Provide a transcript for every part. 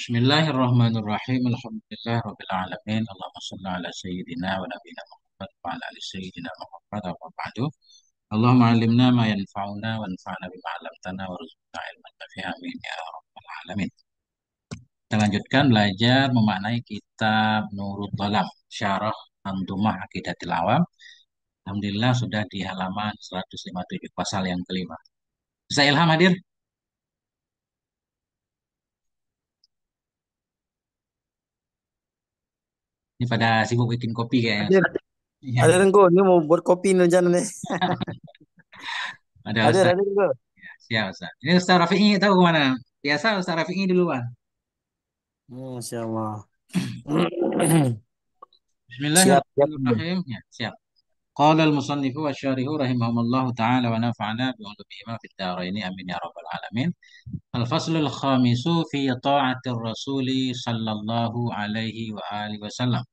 Bismillahirrahmanirrahim. Alhamdulillahirabbil alamin. Allahumma shalli ala sayyidina wa nabiyina Muhammad wa ala ali sayyidina Muhammad wa ba'du. Allahumma 'allimna ma yanfa'una wanfa'na bima 'allamtana warzuqna ilman nafi'a amin ya rabbal alamin. Kita lanjutkan belajar memaknai kitab Nurul Dhalam, Syarah Manzumah Aqidatil Awam. Alhamdulillah sudah di halaman 157 pasal yang kelima. Bisa Ilham hadir? Ini pada sibuk bikin kopi kayaknya. Ada, Iya, ada iya. Tengku, ini mau buat kopi nih rencana nih. Ada Ada Ustaz. Tengku. Siap, Ustaz. Ini Ustaz Rafi'i tahu kemana? Biasa Ustaz Rafi'i duluan. Masya Allah. Siap, siap. Bismillahirrahmanirrahim. Ya, siap. Qala al-musannifu wa syarihu rahimahumullahu ta'ala wa nafa'ana bi ulumihima fid dharaini amin ya rabbal alamin. Al-faslul khamisu fi ta'atir rasuli sallallahu alaihi wa alihi wasallam.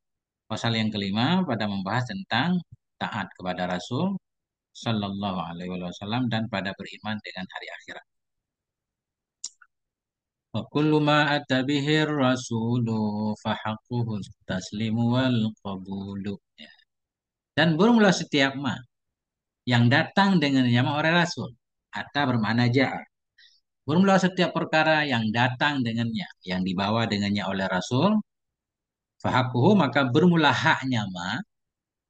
Pasal yang kelima pada membahas tentang taat kepada Rasul sallallahu alaihi wasallam dan pada beriman dengan hari akhirat. Wa kullu ma ata bihi rasulu fahaqquhu taslimu wal qabulu. Ya. Dan bermula setiap ma yang datang dengan nama oleh Rasul. Ata bermakna ja'a. Bermula setiap perkara yang datang dengannya, yang dibawa dengannya oleh Rasul, fahakuhu maka bermula haknya ma,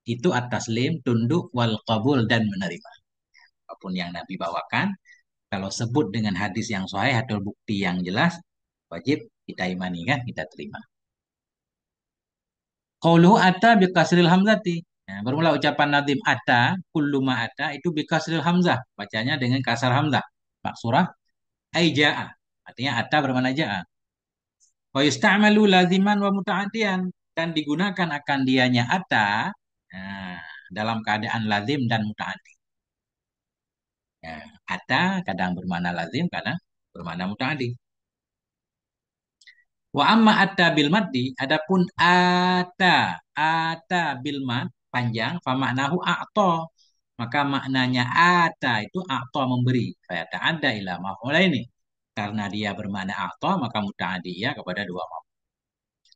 itu at-taslim, tunduk, wal qabul, dan menerima. Apapun yang Nabi bawakan, kalau sebut dengan hadis yang sahih atau bukti yang jelas, wajib kita imani kan, kita terima. Qauluhu ata biqasril hamzati. Nah, bermula ucapan Nadim ata, kullu ma ata itu biqasril hamzah. Bacanya dengan kasar hamzah. Maksurah ai jaa. Artinya ata bermakna jaa. Wa yusta'malu laziman wa muta'addiyan dan digunakan akan dianya ata nah, dalam keadaan lazim dan muta'addi. Nah, ata kadang bermakna lazim, kadang bermakna muta'addi. Wa amma atta bil maddi, adapun ata bil mad panjang, fa maknahu a'ta. Maka maknanya ata itu a'ta memberi. Fa ta'adda ila maf'ulaini. Karena dia bermakna a'ta, maka muta'addi ya kepada dua maf'ul.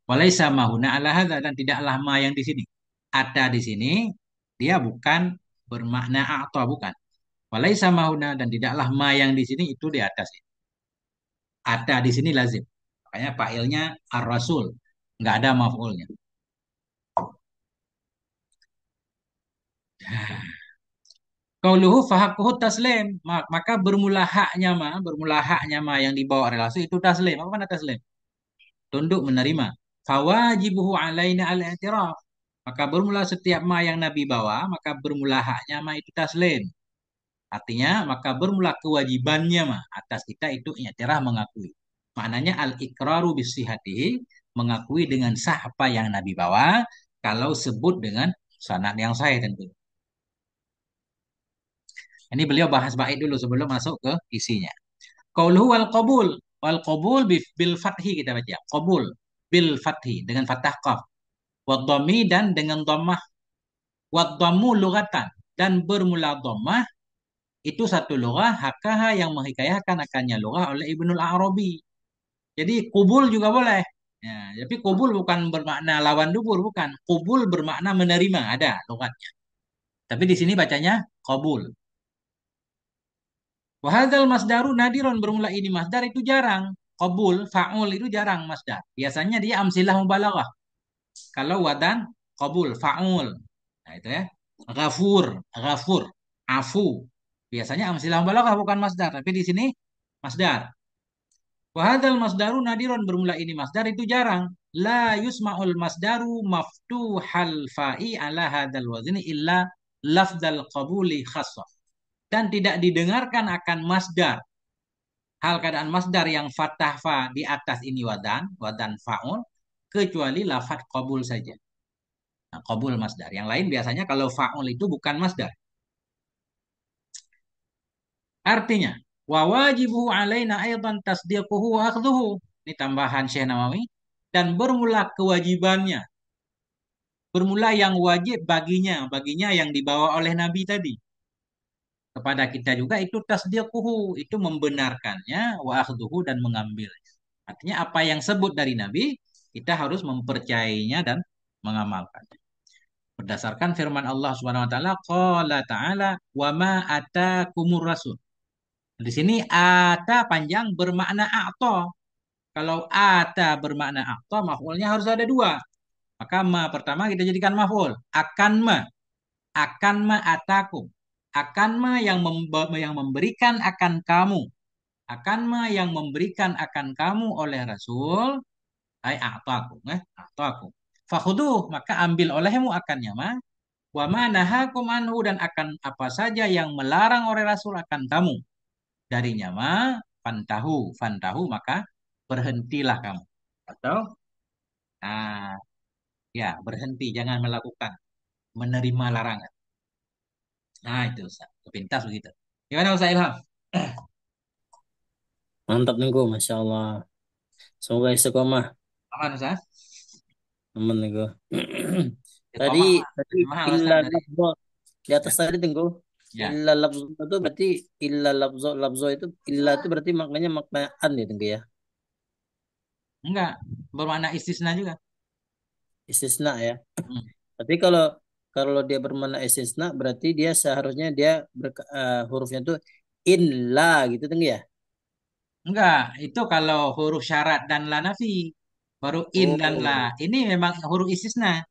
Walaisa mahuna ala hadza dan tidaklah ma yang di sini. Ata di sini dia bukan bermakna a'ta bukan. Walaisa mahuna dan tidaklah ma yang di sini itu di atas. Ata di sini lazim. Makanya fa'ilnya ar-rasul. Nggak ada maf'ulnya. Qauluhu fahakuhu taslim. Maka bermula haknya ma yang dibawa oleh Rasul itu taslim. Apa mana taslim? Tunduk menerima. Fawajibuhu alaina al-i'tiraf. Maka bermula setiap ma yang Nabi bawa, maka bermula haknya ma itu taslim. Artinya, maka bermula kewajibannya ma atas kita itu i'tiraf mengakui. Maknanya al-iqraru bisihatihi, mengakui dengan sah apa yang Nabi bawa, kalau sebut dengan sanad yang sahih tentu. Ini beliau bahas bait dulu sebelum masuk ke isinya. Qauluhu wal qabul. Wal qabul bil fathi kita baca. Qabul bil fathi dengan fathah qaf. Wad dhammi dan dengan dhammah. Wad dhammu lughatan dan bermula dhammah itu satu lughah hakaha yang menghikayahkan akannya lughah oleh Ibnul Arabi. Jadi kubul juga boleh. Ya, tapi kubul bukan bermakna lawan dubur, bukan. Kubul bermakna menerima, ada lughatnya. Tapi di sini bacanya qabul. Wahadzal masdaru nadiron bermula ini masdar itu jarang. Qabul, fa'ul itu jarang masdar. Biasanya dia amsilah mubalaghah. Kalau wadan qabul, fa'ul. Nah itu ya. Ghafur, ghafur, afu. Biasanya amsilah mubalaghah bukan masdar, tapi di sini masdar. Wahadzal masdaru nadiron bermula ini masdar itu jarang. La yusma'ul masdaru maftuhal fa'i ala hadzal wazni illa lafdal qabuli khassah. Dan tidak didengarkan akan masdar hal keadaan masdar yang fathah fa di atas ini wadan, wadan faul, kecuali lafat qabul saja. Nah, qabul masdar. Yang lain biasanya kalau faul itu bukan masdar. Artinya, wa wajibu alaina aidan tasdiquhu wa akhdhuhu. Ini tambahan Syekh Nawawi. Dan bermula kewajibannya. Bermula yang wajib baginya. Baginya yang dibawa oleh Nabi tadi. Kepada kita juga itu tasdiquhu. Itu membenarkannya wa akhdhuhu dan mengambil. Artinya apa yang sebut dari Nabi, kita harus mempercayainya dan mengamalkan. Berdasarkan firman Allah Subhanahu wa taala, qala ta'ala wa ma atakumur rasul. Di sini ata panjang bermakna a'ta. Kalau ata bermakna a'ta, maf'ulnya harus ada dua. Maka ma pertama kita jadikan maf'ul. Akan ma atakum. Akan ma yang memberikan akan kamu. Akan ma yang memberikan akan kamu oleh Rasul. Hai a'takum. A'takum. Fakhuduh. Maka ambil olehmu akannya ma. Wa ma nahakum anhu dan akan apa saja yang melarang oleh Rasul akan kamu. Darinya ma fantahu maka berhentilah kamu. Atau ah ya berhenti jangan melakukan menerima larangan. Nah itu Ustaz. Kepintas begitu. Gimana Ustaz Ilham? Mantap nih gue, Masya Allah. Semoga istiqomah, Aman Ustaz? aman nih gue. Tadi, Istiqomah mah tadi lebih mahal illa Ustaz dari lafzo. Di atas ya. tadi tunggu. Ya. Illa lafzo itu berarti illa lafzo. Lafzo itu illa itu berarti maknanya makna an ya tunggu ya. Enggak, bermakna istisna juga. Istisna ya. Hmm. Tapi kalau kalau dia bermakna istisna berarti dia seharusnya dia hurufnya itu illa gitu tunggu ya. Enggak, itu kalau huruf syarat dan la nafi. Baru in dan la. Oh, Ini memang huruf istisna.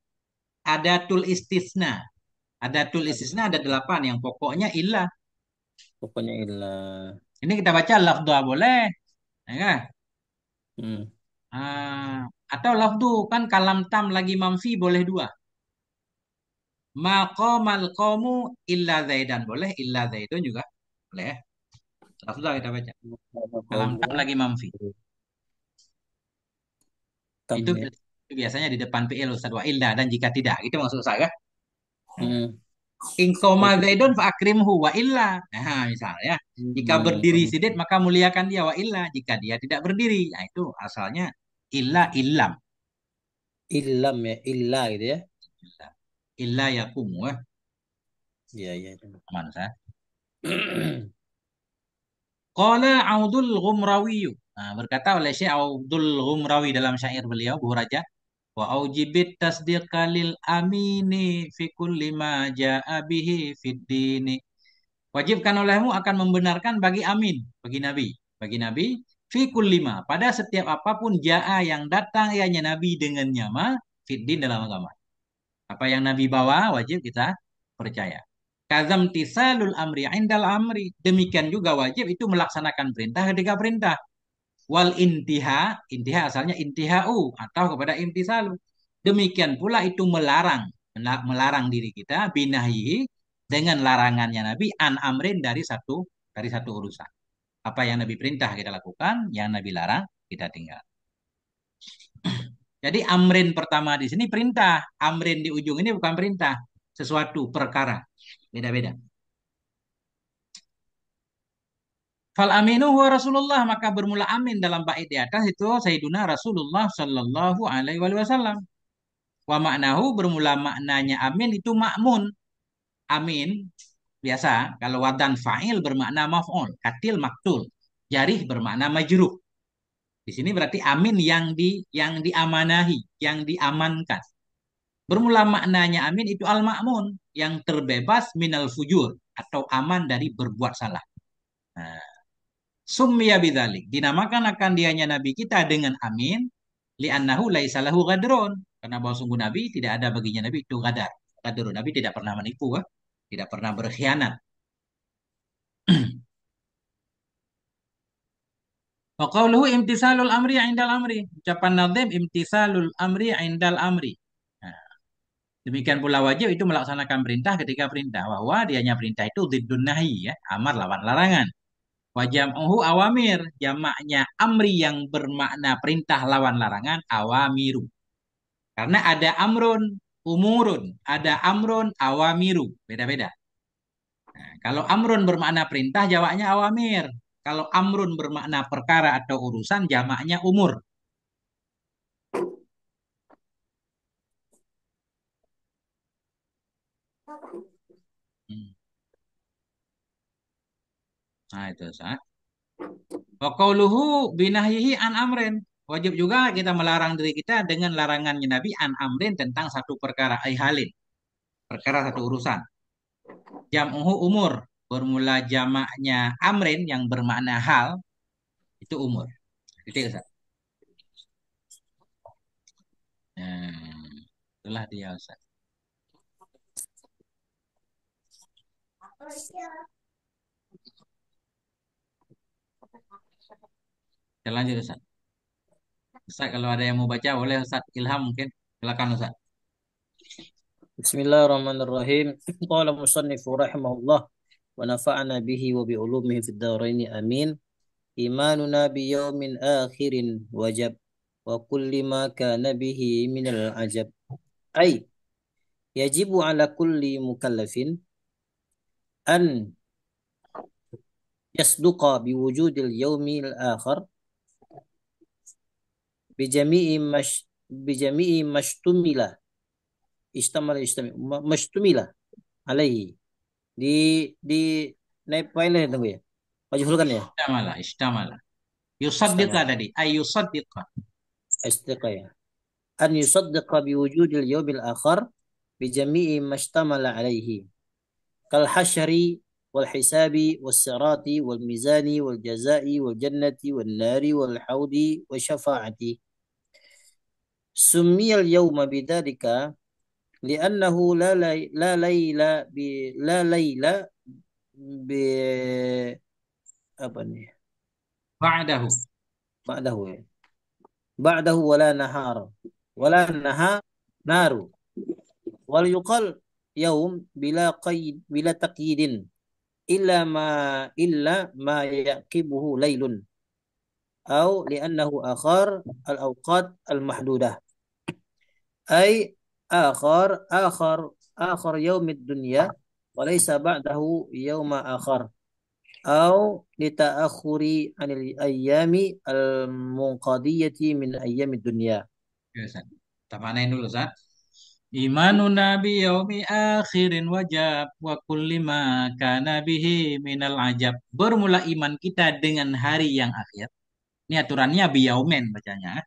Ada tul istisna. Ada tul ada istisna ada delapan. Yang pokoknya ilah. pokoknya illa. Ini kita baca lafdha boleh. Ya kan? Hmm. Ah, atau lafdu kan kalam tam lagi mamfi boleh dua. Maqamal qawmu illa zaidan boleh. Illa zaidun juga boleh. Lafdha kita baca. Kalam tam Kamu lagi mamfi. tam Itu, ya. itu biasanya di depan fi'il Ustaz wa illa dan jika tidak. Itu maksud saya. Hmm. In koma Berarti zaidun fa akrimhu wa illa. Nah, misalnya jika berdiri Sidit maka muliakan dia wa illa jika dia tidak berdiri. Nah, itu asalnya illa illam. ilam ya, illa gitu ya. Illa yakumu Iya, iya. aman saya. Qala Audul Ghumrawi. Nah, berkata oleh Syekh Audul Ghumrawi dalam syair beliau Buku Raja, wa aujibit tasdiqa lil amini fi kulli ma jaa bihi fid dini. Wajibkan olehmu akan membenarkan bagi amin, bagi Nabi fi kulli ma pada setiap apapun jaa yang datang ianya Nabi dengannya ma fid din dalam agama. Apa yang Nabi bawa wajib kita percaya. Kazam tisalul amri indal amri. Demikian juga wajib itu melaksanakan perintah ketika perintah. Wal intiha asalnya intihau atau kepada intisalu. Demikian pula itu melarang diri kita binahi dengan larangannya Nabi an amrin dari satu urusan. Apa yang Nabi perintah kita lakukan, yang Nabi larang kita tinggal. Jadi amrin pertama di sini perintah, amrin di ujung ini bukan perintah, sesuatu perkara. Beda-beda. Fal aminu huwa Rasulullah maka bermula amin dalam bait di atas itu Sayyiduna Rasulullah Shallallahu Alaihi Wasallam. Wa maknahu bermula maknanya amin itu makmun. Amin biasa kalau wadan fa'il bermakna maf'ul, katil maktul, jarih bermakna majruh. Di sini berarti amin yang diamanahi, yang diamankan. Bermula maknanya amin itu al-ma'mun, yang terbebas minal fujur atau aman dari berbuat salah. Nah, summiya bidzalik. Dinamakan akan dianya Nabi kita dengan amin li'annahu laisa lahu ghadrun. Karena bahwa sungguh Nabi tidak ada baginya Nabi itu gadar. Gadrun Nabi tidak pernah menipu, tidak pernah berkhianat. Wa qawluhu imtisalul amri indal amri. Ucapan nazim imtisalul amri indal amri. Nah, demikian pula wajib itu melaksanakan perintah ketika perintah. Bahwa dianya perintah itu ziddun nahi ya, amar lawan larangan. Wajam'uhu awamir, jamaknya amri yang bermakna perintah lawan larangan, awamiru. Karena ada amrun, umurun, ada amrun, awamiru, beda-beda. Nah, kalau amrun bermakna perintah, jamaknya awamir. Kalau amrun bermakna perkara atau urusan, jamaknya umur. Hmm. Nah itu sah. Wa qauluhu binahyihi an amrin. Wajib juga kita melarang diri kita dengan larangannya Nabi an amrin tentang satu perkara, ay halin, perkara satu urusan. Jam'uhu umur, bermula jamaknya amrin yang bermakna hal, itu umur. Titik Ustaz. Itulah dia Ustaz. Kita lanjut Ustaz. Ustaz kalau ada yang mau baca boleh Ustaz Ilham mungkin. Silakan Ustaz. Bismillahirrahmanirrahim. Qala musannifu rahimahullah wa nafa'ana bihi wa bi ulumihi fid dharain amin. Imanuna bi yaumin akhirin wajib wa kulli ma kana bihi minal ajab. Ay yajibu ala kulli mukallafin an yasduqa bi wujudil yaumil akhir bi jami'i mashtumila mashtumila alaihi. Di naik file tunggu ya. Majhulkan ya. Istamala, istamala. Yusaddiqa Istamal. tadi. Ayusaddiqa. Istiqa ya. An yusaddiqa bi wujudil yawmil akhir bi jami'i mashtamala alaihi. Kal hasyri wal hisabi was sirati wal mizani wal jazai wal jannati wal nari wal haudi wal syafa'ati. Summiyal yawma bidzalika li'annahu la layla bi apa nih? Ba'dahu. Ba'dahu ya. Ba'dahu wala nahar. Wala naru. Wal yuqal yaum bila taqyidin illa ma yaqibuhu laylun au li'annahu akhar al-awqat al-mahdudah ay akhar yaumid dunya wa laysa ba'dahu yauma akhar au lita'akhuri anil ayyami al-munqadiyati min ayyamid dunya. Oke, Ustaz. Kita manain dulu Ustaz. Imanu nabi yaumi akhirin wajab wa kulli ma kana bihi minal ajab. Bermula iman kita dengan hari yang akhir. Ini aturannya biyaumen bacanya.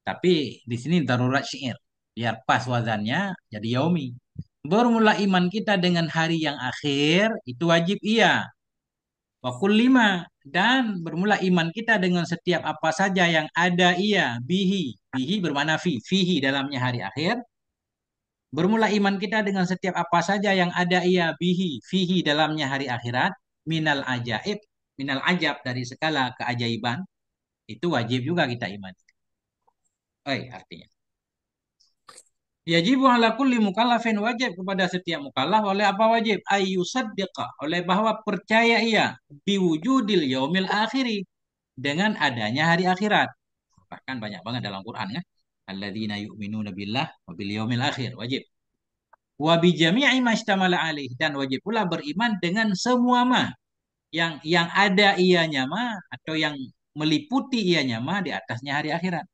Tapi di sini darurat syair. Biar pas wazannya jadi yaumi. Bermula iman kita dengan hari yang akhir itu wajib iya. Wa kullima dan bermula iman kita dengan setiap apa saja yang ada iya bihi. Bihi bermakna fihi dalamnya hari akhir. Bermula iman kita dengan setiap apa saja yang ada ia bihi, fihi dalamnya hari akhirat, minal ajaib, minal ajab dari segala keajaiban, itu wajib juga kita imani. Artinya. Yajibu ala kulli mukallafin wajib kepada setiap mukallaf oleh apa wajib? Ayyusaddiqa, oleh bahwa percaya ia biwujudil yaumil akhiri dengan adanya hari akhirat. Bahkan banyak banget dalam Quran kan. Alladzina yu'minuna billah wa bil yaumil akhir wajib. Wa bi jami'i mastamala alaih dan wajib pula beriman dengan semua mah yang ada ianya mah atau yang meliputi ianya mah di atasnya hari akhirat.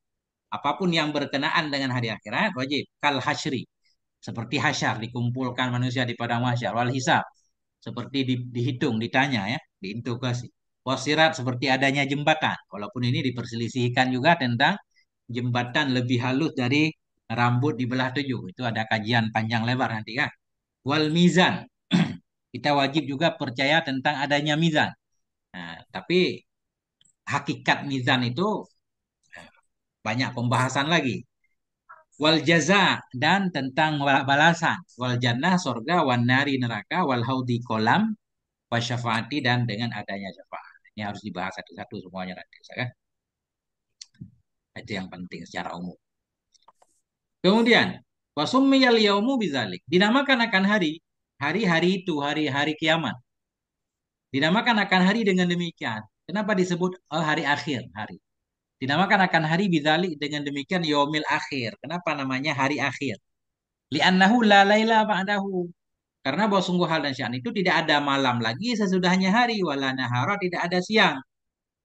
Apapun yang berkenaan dengan hari akhirat wajib. Kal hasyri seperti hasyar dikumpulkan manusia di padang mahsyar wal hisab seperti dihitung ditanya ya diinterogasi. Wasirat seperti adanya jembatan walaupun ini diperselisihkan juga tentang jembatan lebih halus dari rambut di belah tujuh itu ada kajian panjang lebar nanti kan. Wal mizan. Kita wajib juga percaya tentang adanya mizan. Nah, tapi hakikat mizan itu banyak pembahasan lagi. Wal jaza dan tentang balasan. Wal jannah sorga, wan nari neraka, wal haudi kolam, wasyafaati dan dengan adanya syafaat. Ini harus dibahas satu-satu semuanya nanti. Kan? Itu yang penting secara umum. Kemudian, wasummiyal yaumu bizalik. Dinamakan akan hari, hari-hari itu, hari-hari kiamat. Dinamakan akan hari dengan demikian. Kenapa disebut hari akhir hari? Dinamakan akan hari bidzalik dengan demikian yaumil akhir. Kenapa namanya hari akhir? Li'annahu la laila ba'dahu. Karena bahwa sungguh hal dan sya'n itu tidak ada malam lagi sesudahnya hari. Wala nahara tidak ada siang.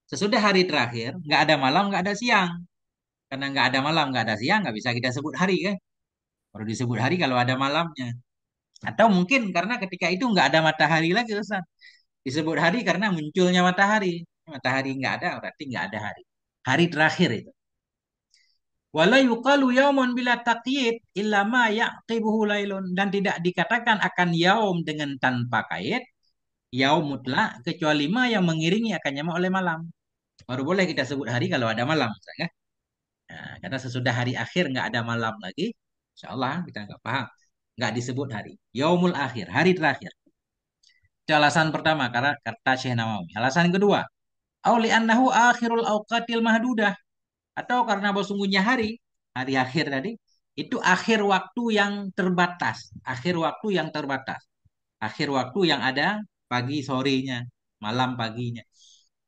Sesudah hari terakhir, nggak ada malam, nggak ada siang. Karena nggak ada malam, nggak ada siang, nggak bisa kita sebut hari kan? Baru disebut hari kalau ada malamnya. Atau mungkin karena ketika itu nggak ada matahari lagi Ustaz. Disebut hari karena munculnya matahari. Matahari nggak ada, berarti nggak ada hari. Hari terakhir itu. Wala yuqalu yaumun bila taqyid illa ma yaqibuhu lailun, dan tidak dikatakan akan yaum dengan tanpa kait, yaum mutlak kecuali ma yang mengiringi akannya oleh malam. Baru boleh kita sebut hari kalau ada malam, misalnya. Nah, karena sesudah hari akhir nggak ada malam lagi, insya Allah kita nggak paham, nggak disebut hari. Yaumul akhir, hari terakhir. Itu alasan pertama karena kata Syekh Nawawi. Alasan kedua, auli annahu akhirul auqatil mahdudah, atau karena sesungguhnya hari akhir tadi itu akhir waktu yang terbatas, akhir waktu yang terbatas, akhir waktu yang ada pagi sorenya, malam paginya.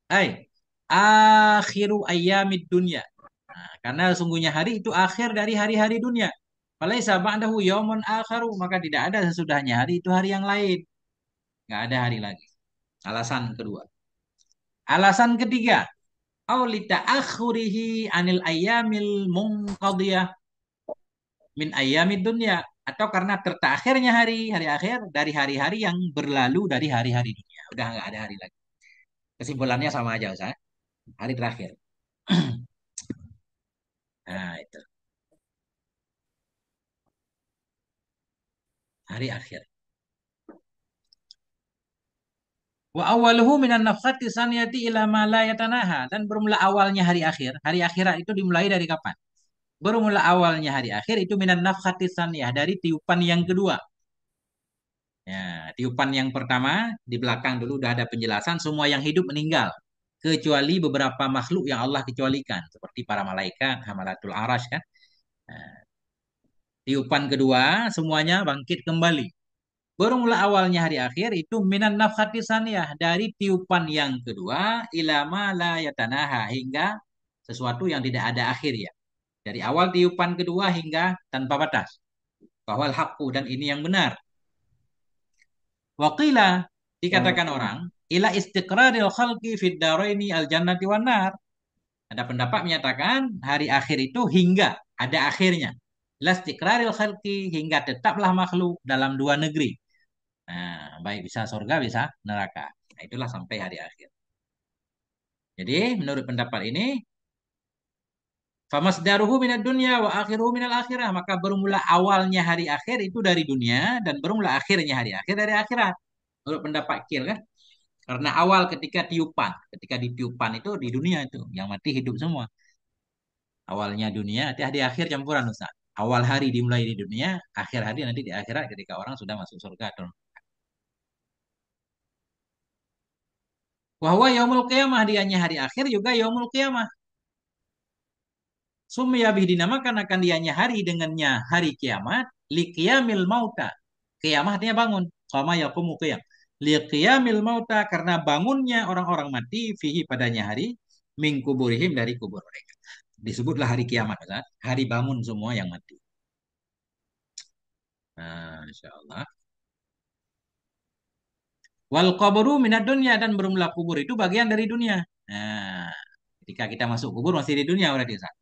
Hai, akhiru ayyamid dunya. Nah, karena sesungguhnya hari itu akhir dari hari-hari dunia. Falaisa ba'dahu yaumun akharu, maka tidak ada sesudahnya hari itu hari yang lain. Nggak ada hari lagi. Alasan kedua. Alasan ketiga, aulita akhurihi anil ayamil munqadiyah min ayamid dunya, atau karena tertakhirnya hari akhir dari hari-hari yang berlalu dari hari-hari dunia. Udah nggak ada hari lagi. Kesimpulannya sama aja, Ustaz. Hari terakhir. Nah, itu. Hari akhir. Wa awaluhu minan nafkhati saniyati ila ma la yatanaha, dan bermula awalnya hari akhir. Hari akhirat itu dimulai dari kapan? Bermula awalnya hari akhir itu minan nafkhati saniyah, dari tiupan yang kedua. Ya, tiupan yang pertama di belakang dulu udah ada penjelasan semua yang hidup meninggal kecuali beberapa makhluk yang Allah kecualikan seperti para malaikat, hamalatul arash kan. Nah, tiupan kedua semuanya bangkit kembali. Bermula awalnya hari akhir itu minan nafkhati saniyah, dari tiupan yang kedua ilama la yatanaha, hingga sesuatu yang tidak ada akhir ya. Dari awal tiupan kedua hingga tanpa batas. Bahwa haqqu, dan ini yang benar. Waqila, dikatakan orang, ila istiqraril khalqi fid daraini al jannati wan nar. Ada pendapat menyatakan hari akhir itu hingga ada akhirnya. Ila istiqraril khalqi, hingga tetaplah makhluk dalam dua negeri. Nah, baik bisa surga, bisa neraka. Nah, itulah sampai hari akhir. Jadi, menurut pendapat ini, famasdaruhu minad dunya wa akhiruhu minal akhirah. Maka bermula awalnya hari akhir itu dari dunia dan bermula akhirnya hari akhir dari akhirat. Menurut pendapat kir kan? Karena awal ketika ditiupan itu di dunia itu yang mati hidup semua. Awalnya dunia, di akhir campuran Ustaz. Awal hari dimulai di dunia, akhir hari nanti di akhirat ketika orang sudah masuk surga atau wahwa yaumul qiyamah, dianya hari akhir juga yaumul qiyamah. Sumiyabih dinamakan akan dianya hari dengannya hari kiamat, liqiyamil mauta. Kiamat artinya bangun. Sama yaqumu qiyam. Liqiyamil mauta, karena bangunnya orang-orang mati fihi padanya hari min kuburihim, dari kubur mereka. Disebutlah hari kiamat, Ustaz. Hari bangun semua yang mati. Nah, insya Allah. Wal qabru minad dunya, dan bermula kubur itu bagian dari dunia. Nah, ketika kita masuk kubur masih di dunia berarti, Ustaz.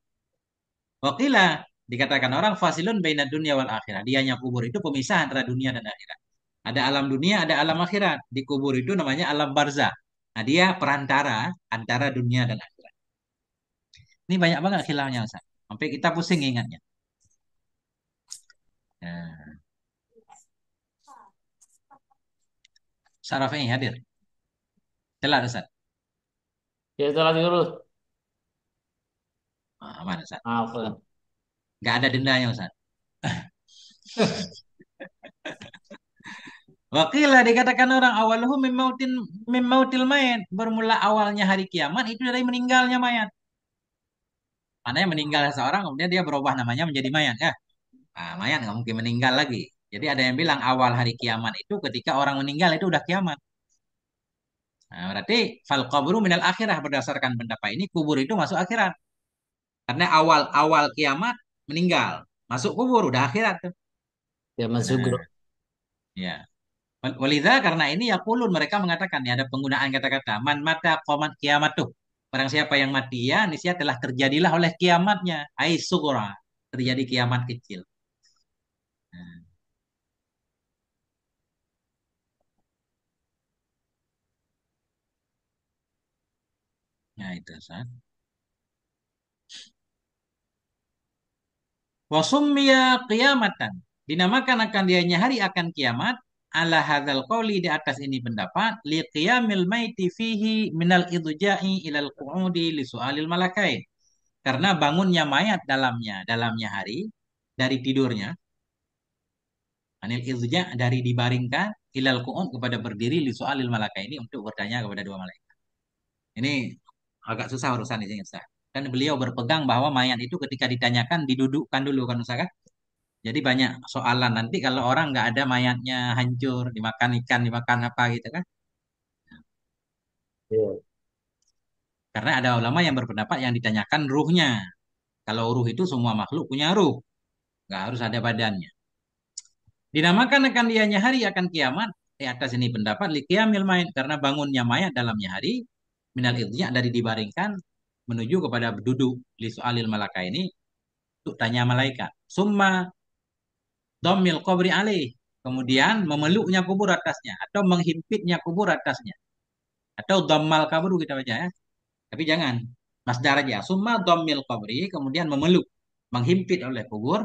Wakila, dikatakan orang fasilun baina dunia wal akhirat. Dianya kubur itu pemisah antara dunia dan akhirat. Ada alam dunia, ada alam akhirat. Di kubur itu namanya alam barzah. Nah, dia perantara antara dunia dan akhirat. Ini banyak banget khilafnya, Ustaz. Sampai kita pusing ingatnya. Nah, Syarafi hadir. Jelas, Ustaz. Ya, itu lagi dulu. Ah, aman, Ustaz. Maaf. Nggak ada dendanya, Ustaz. Wakilah, dikatakan orang awaluhu mimautil mayat. Bermula awalnya hari kiamat itu dari meninggalnya mayat. Mana yang meninggal seseorang kemudian dia berubah namanya menjadi mayat ya. Nah, mayat nggak mungkin meninggal lagi. Jadi ada yang bilang awal hari kiamat itu ketika orang meninggal itu udah kiamat. Nah, berarti fal qabru minal akhirah, berdasarkan pendapat ini kubur itu masuk akhirat. Karena awal kiamat meninggal, masuk kubur udah akhirat tuh. Ya, Mas Sugro. Nah, ya. Walidha, karena ini ya kulun, mereka mengatakan ya ada penggunaan kata-kata man mata qomat kiamat tuh. Barang siapa yang mati ya niscaya telah terjadilah oleh kiamatnya. Ai sugura, terjadi kiamat kecil. Nah, Nah, itu Ustaz. Wasummiya qiyamatan. Dinamakan akan dianya hari akan kiamat. Ala hadzal qawli di atas ini pendapat. Li qiyamil maiti fihi minal idja'i ilal qu'udi li su'alil malakain. Karena bangunnya mayat dalamnya hari dari tidurnya. Anil idja dari dibaringkan ilal qu'ud kepada berdiri li su'alil malakain ini untuk bertanya kepada dua malaikat. Ini agak susah urusan ini Ustaz. Kan beliau berpegang bahwa mayat itu ketika ditanyakan didudukkan dulu kan Ustaz kan? Jadi banyak soalan nanti kalau orang nggak ada mayatnya hancur, dimakan ikan, dimakan apa gitu kan. Iya. Karena ada ulama yang berpendapat yang ditanyakan ruhnya. Kalau ruh itu semua makhluk punya ruh, nggak harus ada badannya. Dinamakan akan dianya hari akan kiamat. Di atas ini pendapat liqiyamil mayat karena bangunnya mayat dalamnya hari minal idnya dari dibaringkan menuju kepada duduk li soalil malaka ini untuk tanya malaikat. Summa dhammil qabri alaih. Kemudian memeluknya kubur atasnya atau menghimpitnya kubur atasnya. Atau dhammal kabru kita baca ya. Tapi jangan masdar aja. Summa dhammil qabri kemudian memeluk, menghimpit oleh kubur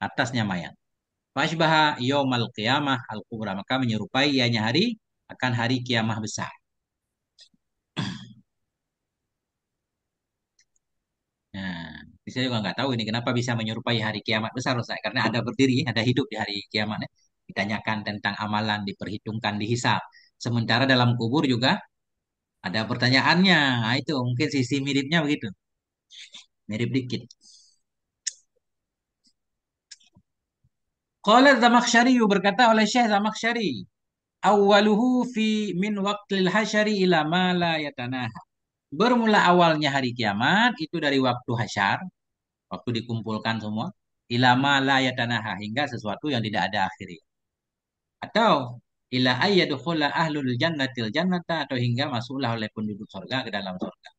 atasnya mayat. Fashbaha yaumal qiyamah al-kubra maka menyerupai ianya hari akan hari kiamah besar. Nah, saya juga nggak tahu ini kenapa bisa menyerupai hari kiamat besar Ustaz. Karena ada berdiri, ada hidup di hari kiamat ya. Ditanyakan tentang amalan, diperhitungkan, dihisap. Sementara dalam kubur juga ada pertanyaannya. Nah, itu mungkin sisi miripnya begitu. Mirip dikit. Qala Zamakhsyari berkata oleh Syekh Zamakhsyari, awwaluhu fi min waqtil hasyari ila ma la yatanaha. Bermula awalnya hari kiamat itu dari waktu hasyar, waktu dikumpulkan semua, ila ma la yatanaha hingga sesuatu yang tidak ada akhirnya. Atau ila ayyadkhula ahlul jannatil jannata atau hingga masuklah oleh penduduk surga ke dalam surga.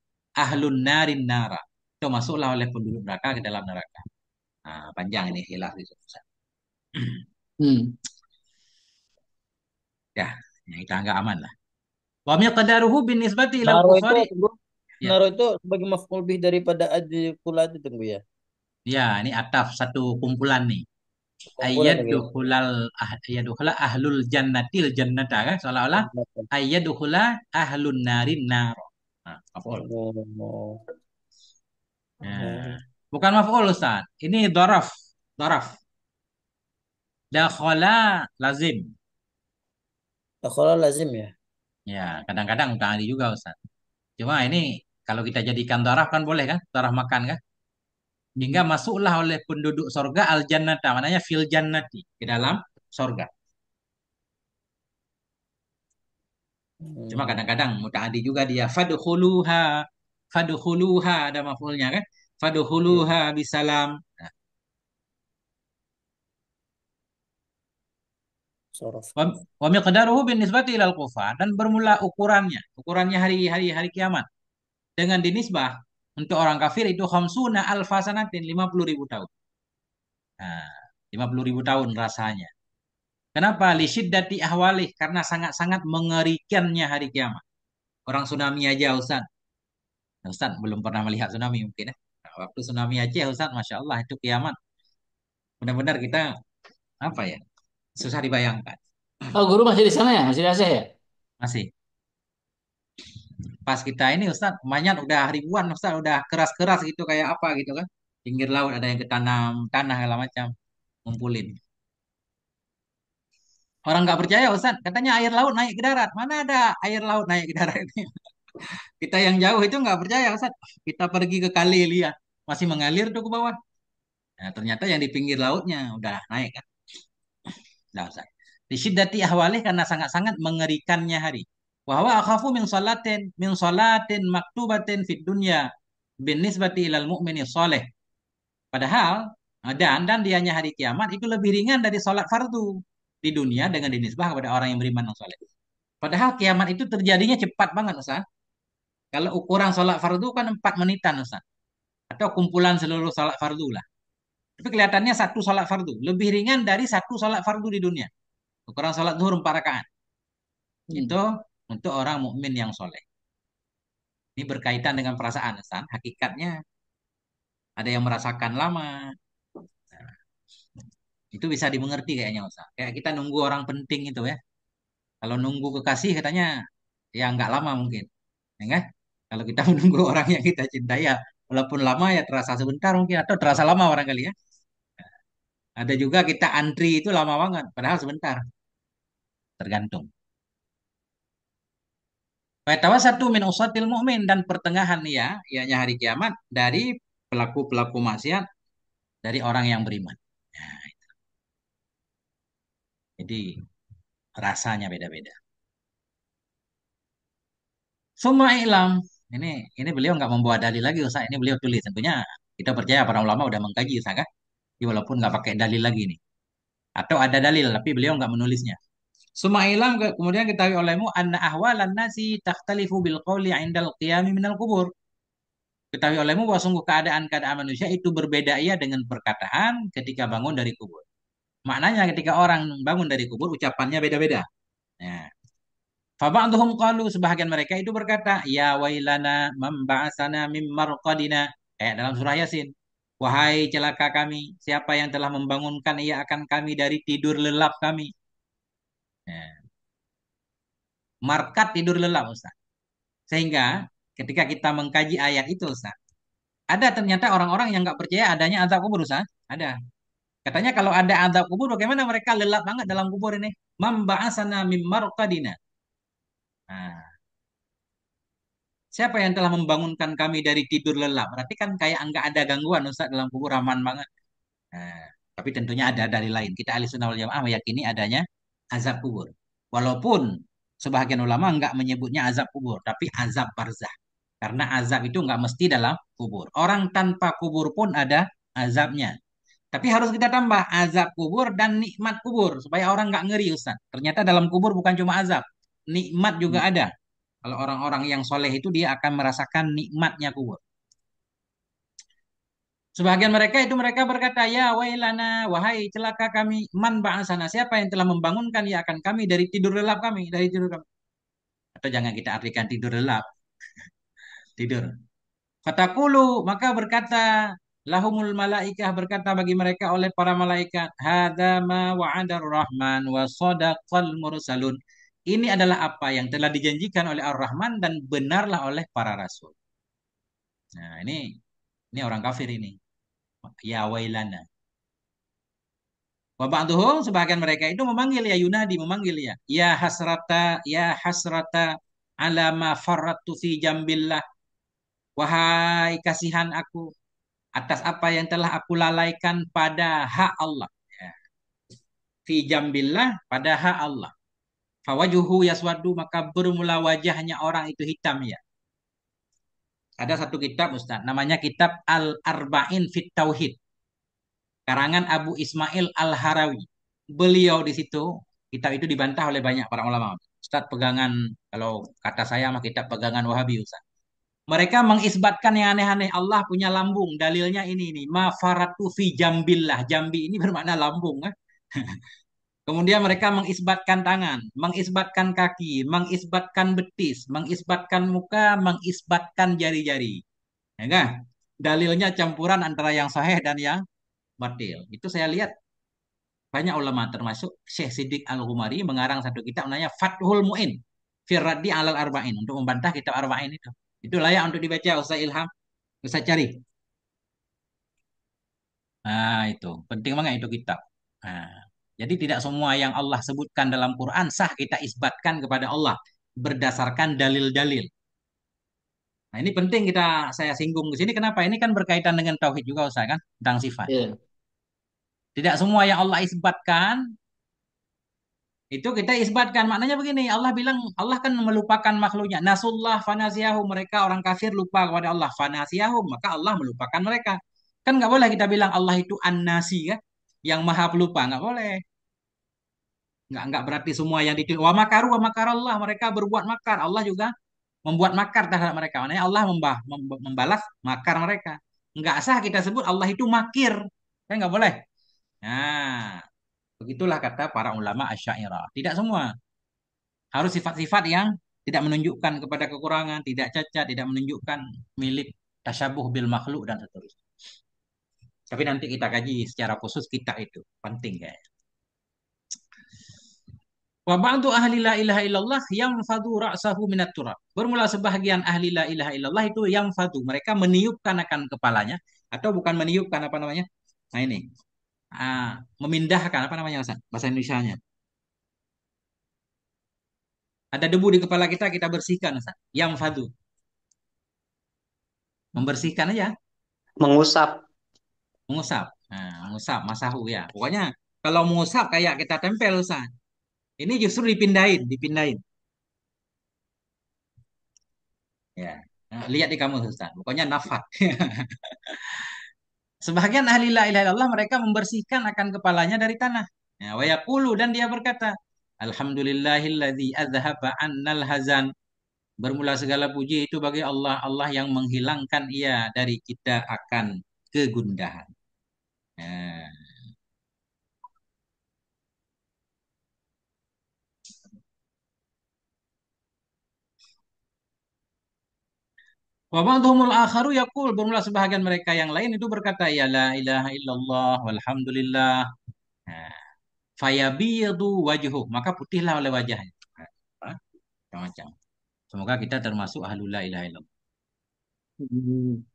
Ahlun narin nara. Atau masuklah oleh penduduk neraka ke dalam neraka. Nah, panjang ini khilaf itu. Hmm. Ya, yang kita anggap aman lah. Wa miqdaruhu bin nisbati ilal Naro itu kufari. tunggu. Ya, Naro itu sebagai maf'ul bih daripada adikula itu tunggu ya. ya, ini ataf satu kumpulan nih. Kumpulan lagi. Ayyadukhula ahlul jannatil jannata kan seolah-olah ayyadukhula ahlun narin nar. Nah, maf'ul. Oh, Nah, oh. bukan maf'ul Ustaz. Ini doraf. Doraf. Dakhala lazim. Dakhala lazim ya. Ya, kadang-kadang tadi juga Ustaz. Cuma ini kalau kita jadikan doraf kan boleh kan? Doraf makan kan? Hingga masuklah oleh penduduk sorga al jannata. Maknanya fil jannati. Ke dalam sorga. Cuma Hmm. kadang-kadang mutaadi juga dia fadkhuluha. Fadkhuluha ada maf'ulnya kan? Ya, Fadkhuluha bisalam. Nah, sorof. wa miqdaruhu bin nisbati ilal kufar dan bermula ukurannya hari kiamat dengan dinisbah untuk orang kafir itu khamsuna alfa sanatin 50.000 tahun. Nah, 50.000 tahun rasanya. Kenapa? Li syiddati ahwalih karena sangat-sangat mengerikannya hari kiamat. Orang tsunami aja Ustaz. Nah, Ustaz belum pernah melihat tsunami mungkin ya. Nah, waktu tsunami Aceh Ustaz, Masya Allah itu kiamat. Benar-benar kita apa ya? Susah dibayangkan. Oh, guru masih di sana ya? Masih di Aceh ya? Masih. Pas kita ini Ustaz, mayat udah ribuan Ustaz, udah keras-keras gitu kayak apa gitu kan. Pinggir laut ada yang ketanam tanah segala macam, ngumpulin. Orang nggak percaya Ustaz, katanya air laut naik ke darat. Mana ada air laut naik ke darat ini? Kita yang jauh itu nggak percaya Ustaz. Kita pergi ke kali lihat, masih mengalir tuh ke bawah. Nah, ternyata yang di pinggir lautnya udah naik kan. Nah, Ustaz. Disyiddati ahwalih karena sangat-sangat mengerikannya hari. Wahwa akhafu min salatin maktubatin fid dunya bin nisbati ilal mu'mini soleh. Padahal dan dianya hari kiamat itu lebih ringan dari sholat fardu di dunia dengan dinisbah kepada orang yang beriman dan soleh. Padahal kiamat itu terjadinya cepat banget Ustaz. Kalau ukuran sholat fardu kan 4 menitan Ustaz. Atau kumpulan seluruh sholat fardu lah. Tapi kelihatannya satu sholat fardu. Lebih ringan dari satu sholat fardu di dunia. Ukuran sholat zuhur 4 rakaat. Hmm. Itu untuk orang mukmin yang soleh. Ini berkaitan dengan perasaan, Ustaz. Hakikatnya ada yang merasakan lama. Nah, itu bisa dimengerti kayaknya, Ustaz. Kayak kita nunggu orang penting itu ya. Kalau nunggu kekasih katanya ya nggak lama mungkin. Ya kan? Kalau kita menunggu orang yang kita cintai ya walaupun lama ya terasa sebentar mungkin atau terasa lama barangkali ya. Ada juga kita antri itu lama banget padahal sebentar, tergantung. Satu min usatil mu'min dan pertengahan ya, ianya hari kiamat dari pelaku-pelaku maksiat dari orang yang beriman. Nah, jadi rasanya beda-beda. Semua ilam. Ini beliau nggak membawa dalil lagi Ustaz. Ini beliau tulis tentunya kita percaya para ulama udah mengkaji Ustaz kan? Jadi walaupun nggak pakai dalil lagi nih. Atau ada dalil tapi beliau nggak menulisnya. Summa ilam kemudian ketahui olehmu anna ahwalan nasi takhtalifu bil qawli indal qiyami minal kubur. Ketahui olehmu bahwa sungguh keadaan-keadaan manusia itu berbeda ia dengan perkataan ketika bangun dari kubur. Maknanya ketika orang bangun dari kubur ucapannya beda-beda. Nah, faba'duhum qalu sebahagian mereka itu berkata, ya wailana mamba'asana mim marqadina. Kayak dalam surah Yasin. Wahai celaka kami, siapa yang telah membangunkan ia akan kami dari tidur lelap kami. Nah, markat tidur lelap Ustaz. Sehingga ketika kita mengkaji ayat itu Ustaz, ada ternyata orang-orang yang nggak percaya adanya azab kubur Ustaz. Ada. Katanya kalau ada azab kubur bagaimana mereka lelap banget dalam kubur ini? Mamba'asana mim marqadina. Nah, siapa yang telah membangunkan kami dari tidur lelap? Berarti kan kayak nggak ada gangguan Ustaz dalam kubur aman banget. Nah, tapi tentunya ada dari lain. Kita ahli sunnah wal jamaah meyakini adanya azab kubur. Walaupun sebahagian ulama nggak menyebutnya azab kubur, tapi azab barzah. Karena azab itu nggak mesti dalam kubur. Orang tanpa kubur pun ada azabnya. Tapi harus kita tambah azab kubur dan nikmat kubur supaya orang nggak ngeri Ustaz. Ternyata dalam kubur bukan cuma azab, nikmat juga ada. Kalau orang-orang yang soleh itu dia akan merasakan nikmatnya kubur. Sebagian mereka itu mereka berkata, ya wailana, wahai celaka kami, man ba'asana, siapa yang telah membangunkan ya akan kami dari tidur lelap kami, dari tidur kami. Atau jangan kita artikan tidur lelap, tidur. Fatakulu, maka berkata, lahumul malaikah berkata bagi mereka oleh para malaikat, hadza ma wa'adar rahman wa sadaqal mursalun. Ini adalah apa yang telah dijanjikan oleh Ar-Rahman dan benarlah oleh para rasul. Nah, ini orang kafir ini. Ya wailana. Wa ba'duhum sebagian mereka itu memanggil ya Yunadi memanggil ya. Ya hasrata ala ma farrattu fi jambillah. Wahai kasihan aku atas apa yang telah aku lalaikan pada hak Allah. Ya. Fi jambillah pada hak Allah. Fawajuhu yaswadu maka bermula wajahnya orang itu hitam ya. Ada satu kitab Ustaz namanya kitab Al-Arba'in Fit Tauhid. Karangan Abu Ismail Al-Harawi. Beliau di situ, kitab itu dibantah oleh banyak para ulama. Ustaz pegangan, kalau kata saya mah kitab pegangan Wahabi Ustaz. Mereka mengisbatkan yang aneh-aneh. Allah punya lambung. Dalilnya ini. Ma faratu fi jambillah. Jambi ini bermakna lambung. Kemudian mereka mengisbatkan tangan, mengisbatkan kaki, mengisbatkan betis, mengisbatkan muka, mengisbatkan jari-jari. Ya kan? Dalilnya campuran antara yang sahih dan yang batil. Itu saya lihat banyak ulama termasuk Syekh Siddiq Al-Ghumari mengarang satu kitab namanya Fathul Mu'in Firraddi Alal Arba'in untuk membantah kitab Arba'in itu. Itu layak untuk dibaca Ustaz Ilham. Ustaz cari. Nah, itu penting banget itu kitab. Nah, jadi tidak semua yang Allah sebutkan dalam Quran sah kita isbatkan kepada Allah berdasarkan dalil-dalil. Nah, ini penting saya singgung di sini. Kenapa? Ini kan berkaitan dengan tauhid juga Ustaz kan tentang sifat. Iya. Tidak semua yang Allah isbatkan itu kita isbatkan. Maknanya begini, Allah bilang, Allah kan melupakan makhluknya. Nasullah fanasiyahum. Mereka orang kafir lupa kepada Allah. Fanasiyahum. Maka Allah melupakan mereka. Kan nggak boleh kita bilang Allah itu an-nasi kan. Yang maha pelupa. Nggak boleh. Nggak berarti semua yang ditulis. Wa makarallah. Mereka berbuat makar. Allah juga membuat makar terhadap mereka. Maknanya Allah membalas makar mereka. Nggak sah kita sebut Allah itu makir. Kan nggak boleh. Nah, begitulah kata para ulama Asy'ariyah. Tidak semua. Harus sifat-sifat yang tidak menunjukkan kepada kekurangan, tidak cacat, tidak menunjukkan milik tasyabuh bil makhluk dan seterusnya. Tapi nanti kita kaji secara khusus kita itu penting ya. Wa ba'du ahli la ilaha illallah yang fadu ra'sahu minat turab. Bermula sebahagian ahli la ilaha illallah itu yang fadu. Mereka meniupkan akan kepalanya. Atau bukan meniupkan apa namanya. Nah ini. Memindahkan apa namanya bahasa Indonesianya. Ada debu di kepala kita, kita bersihkan Ustaz. Yang fadu. Membersihkan aja. Mengusap. Mengusap. Nah, mengusap, masahu ya. Pokoknya kalau mengusap kayak kita tempel Ustaz. Ini justru dipindahin, dipindahin. Ya. Nah, lihat di kamus Ustaz. Pokoknya nafat. Sebahagian ahli la ilaha illallah mereka membersihkan akan kepalanya dari tanah. Ya, wa yaqulu dan dia berkata, Alhamdulillahilladzi adzhaba annal hazan. Bermula segala puji itu bagi Allah, Allah yang menghilangkan ia dari kita akan kegundahan. Ya. Wa ba'dhumul akharu yaqul bermula sebahagian mereka yang lain itu berkata ya la ilaha illallah walhamdulillah. Nah, fayabiyadu wajhuh maka putihlah oleh wajahnya. Nah, macam-macam. Semoga kita termasuk ahlul la ilaha illallah. Hmm.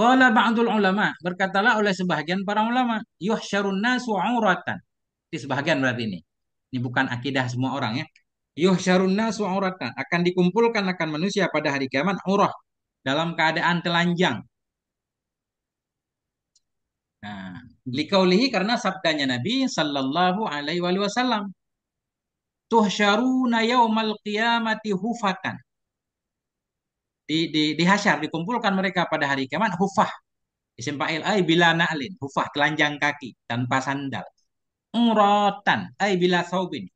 Qala ba'dul ulama berkatalah oleh sebahagian para ulama yuhsyarun nasu auratan. Ini sebahagian berarti ini. Ini bukan akidah semua orang ya. Yuhsyarun nasu auratan akan dikumpulkan akan manusia pada hari kiamat aurah dalam keadaan telanjang. Nah, likaulihi karena sabdanya Nabi sallallahu alaihi wasallam, tuhsyaruna yaumal qiyamati hufatan. Dihasyar, dikumpulkan mereka pada hari kiamat hufah. Isim fa'il ay bila na'lin, hufah telanjang kaki tanpa sandal. Uratan ay bila saubin,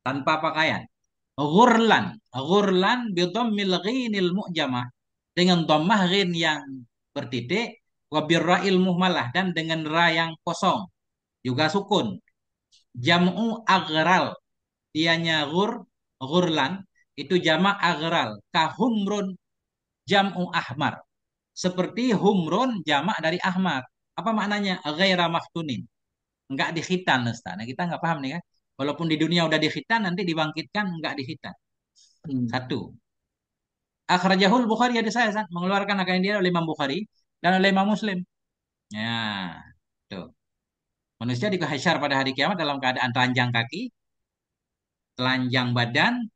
tanpa pakaian. Ghurlan, ghurlan bi dhammil ghinil mu'jamah dengan dhammah ghin yang bertitik wa birra'il muhmalah dan dengan ra yang kosong juga sukun. Jam'u agral. Dianya ghurlan. Itu jamak agral. Kahumrun jam'u ahmar. Seperti humrun jamak dari ahmar. Apa maknanya? Ghaira maftunin. Enggak dikhitan, Ustaz. Nah, kita enggak paham nih kan. Walaupun di dunia udah dikhitan, nanti dibangkitkan enggak dikhitan. Satu. Akhrajahul Bukhari hadis saya, Ustaz. Mengeluarkan akan dia oleh Imam Bukhari dan oleh Imam Muslim. Ya, tuh. Manusia dikehasyar pada hari kiamat dalam keadaan telanjang kaki, telanjang badan,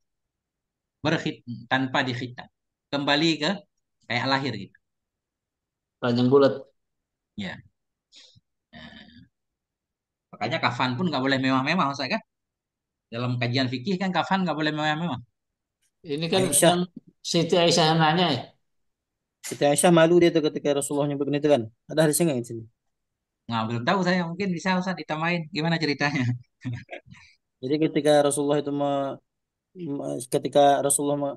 tanpa dikhitan. Kembali ke kayak lahir gitu. Panjang bulat. Ya. Nah, makanya kafan pun nggak boleh mewah-mewah, Ustaz kan? Dalam kajian fikih kan kafan nggak boleh mewah-mewah. Ini kan Aisyah, yang Siti Aisyah nanya ya. Siti Aisyah malu dia tuh ketika Rasulullah nyebut itu kan. Ada hadisnya nggak di sini? Nggak, belum tahu saya. Mungkin bisa Ustaz ditamain. Gimana ceritanya? Jadi ketika Rasulullah itu ketika Rasulullah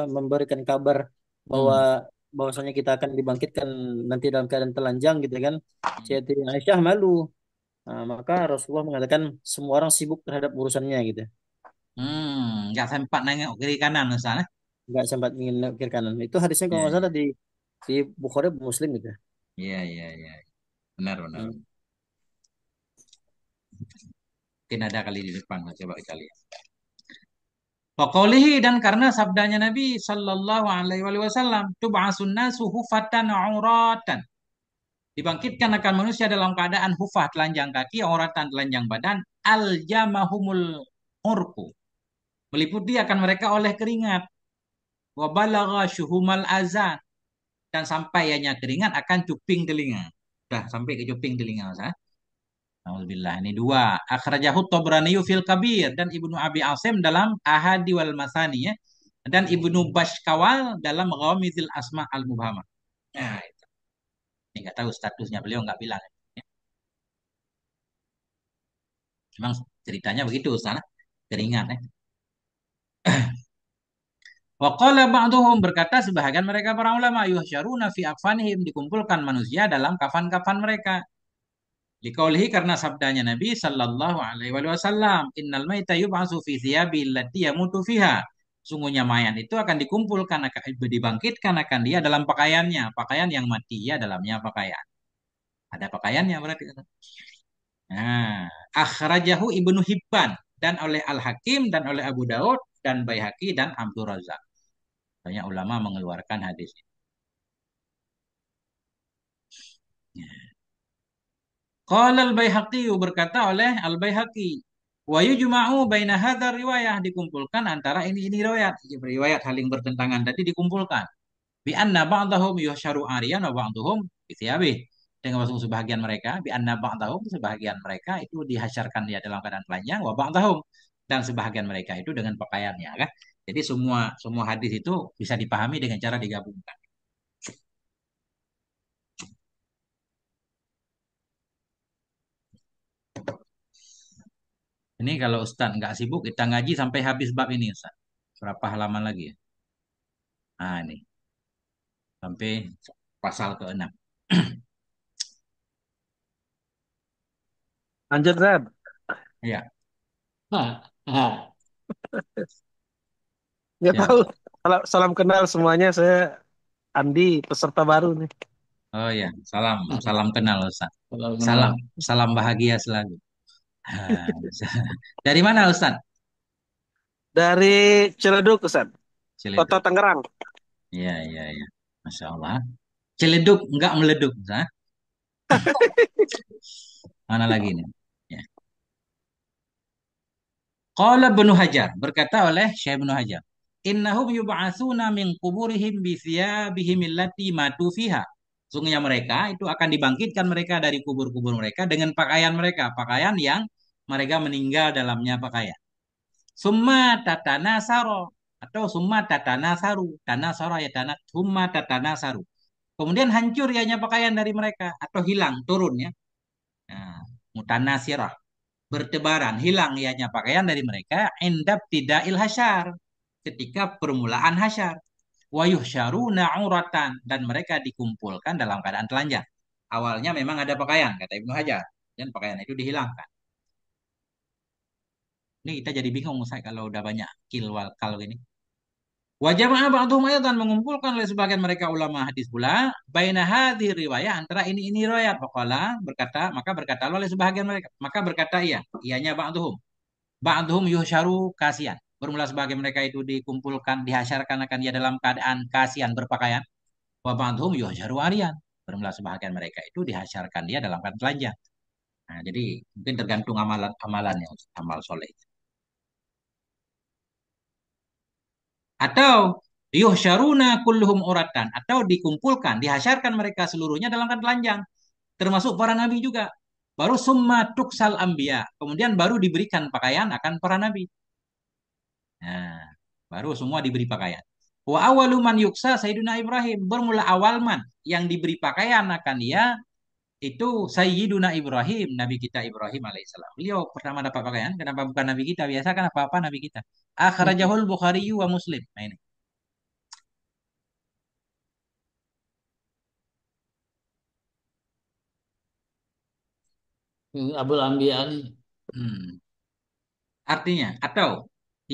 memberikan kabar bahwa Hmm. bahwasanya kita akan dibangkitkan nanti dalam keadaan telanjang gitu kan. Siti Aisyah malu. Nah, maka Rasulullah mengatakan semua orang sibuk terhadap urusannya gitu. Nggak sempat nengok kiri kanan Ustaz. Nggak sempat ingin ke kiri kanan. Itu hadisnya kalau Iya, nggak salah iya. di Bukhari Muslim gitu. Iya, iya, iya. Benar, benar. Hmm. Mungkin ada kali di depan. Coba kita lihat. Waqaulihi dan karena sabdanya Nabi Sallallahu Alaihi Wasallam, tub'asun nasu hufatan auratan. Dibangkitkan akan manusia dalam keadaan hufah telanjang kaki, auratan telanjang badan, aljamahumul urku. Meliputi akan mereka oleh keringat. Wa balagha syuhumal azan. Dan sampai hanya keringat akan cuping telinga. Sudah sampai ke cuping telinga. Ustaz. Alhamdulillah. Ini dua. Akhrajahu Tabrani fil Kabir. Dan Ibnu Abi Asim dalam Ahadi wal Masani. Ya. Dan Ibnu Bashkawal dalam Ghamizil Asma al-Mubhamah. Nah, itu. Ini nggak tahu statusnya beliau nggak bilang. Ya. Memang ceritanya begitu Ustaz. Keringat. Ya. Wa qala ba'duhum berkata sebahagian mereka para ulama yuhsyaruna fi akfanihim dikumpulkan manusia dalam kafan-kafan mereka. Liqaulihi karena sabdanya Nabi sallallahu alaihi wasallam, "Innal maita yub'atsu fi thiyabi allati yamutu fiha." Sungguhnya mayat itu akan dikumpulkan, akan dibangkitkan akan dia dalam pakaiannya. Pakaian yang mati ya dalamnya pakaian. Ada pakaiannya berarti. Nah, akhrajahu Ibnu Hibban dan oleh Al-Hakim dan oleh Abu Daud dan Baihaqi dan Abdul Razak. Banyak ulama mengeluarkan hadis ini. Qala al-Baihaqi berkata oleh al-Baihaqi, wa yujma'u baina hadzal riwayah dikumpulkan antara ini riwayat, riwayat saling bertentangan tadi dikumpulkan. Bi anna ba'dahum yuhsyaru ariyan wa ba'dahum bi dengan maksud sebahagian mereka bi anna ba'dahum sebahagian mereka itu dihasyarkan dia dalam keadaan telanjang wa ba'dahum dan sebahagian mereka itu dengan pakaiannya kan. Jadi semua semua hadis itu bisa dipahami dengan cara digabungkan. Ini kalau Ustaz nggak sibuk, kita ngaji sampai habis bab ini, Ustaz. Berapa halaman lagi ya? Nah, ini. Sampai pasal ke-6. Lanjut, Zab. Ya, Nah, nah, Nggak siap. tahu. Salam kenal semuanya. Saya Andi, peserta baru nih. Oh ya, salam salam kenal, Ustaz. kalau Salam kenal. salam bahagia selalu. Ah, dari mana, Ustaz? Dari Ciledug, Ustaz. Kota Ciledug. Tangerang. Iya, iya, iya. Masya Allah. Ciledug, enggak meleduk, Ustaz. Mana lagi nih? Ya. Qala Ibnu Hajar, berkata oleh Syekh Ibnu Hajar, innahum yub'atsuna min quburihim bi thiyabihim allati matu fiha. Sungguhnya mereka itu akan dibangkitkan mereka dari kubur-kubur mereka dengan pakaian mereka, pakaian yang mereka meninggal dalamnya pakaian. Summa tatana saro atau summa tatana saru, tanah saro ya tanah summa tatana saru. Kemudian hancur ianya pakaian dari mereka atau hilang, turun ya. Nah, mutanasirah bertebaran, hilang ianya pakaian dari mereka endap tidak ilhasyar ketika permulaan hasyar. Wayuh syaruna uratan dan mereka dikumpulkan dalam keadaan telanjang. Awalnya memang ada pakaian kata Ibnu Hajar dan pakaian itu dihilangkan. Ini kita jadi bingung Ustaz kalau udah banyak kilwal kalau gini. Wajah ba'dhum ayatan mengumpulkan oleh sebagian mereka ulama hadis pula baina hadhihi riwayah antara ini riwayat faqala berkata maka berkata oleh sebagian mereka maka berkata ianya ba'dhum yuhsyaru kasian bermula sebagian mereka itu dikumpulkan dihasyarkan akan dia dalam keadaan kasian berpakaian wa ba'dhum yuhsyaru arian bermula sebagian mereka itu dihasyarkan dia dalam keadaan telanjang. Nah, jadi mungkin tergantung amalannya amal soleh. Atau yuhsyaruna kulluhum uratan atau dikumpulkan, dihasyarkan mereka seluruhnya dalam keadaan telanjang, termasuk para nabi juga. Baru summa tuksal ambia, kemudian baru diberikan pakaian akan para nabi. Nah, baru semua diberi pakaian. Wa awalu man yuksa Sayyidina Ibrahim, bermula awal man yang diberi pakaian akan dia itu Sayyiduna Ibrahim, Nabi kita Ibrahim alaihissalam. Beliau pertama dapat pakaian, kenapa bukan Nabi kita? Biasa kan apa-apa Nabi kita. Akhrajahul Bukhari wa Muslim. Nah ini. Abul Anbiya nih. Hmm. Artinya, atau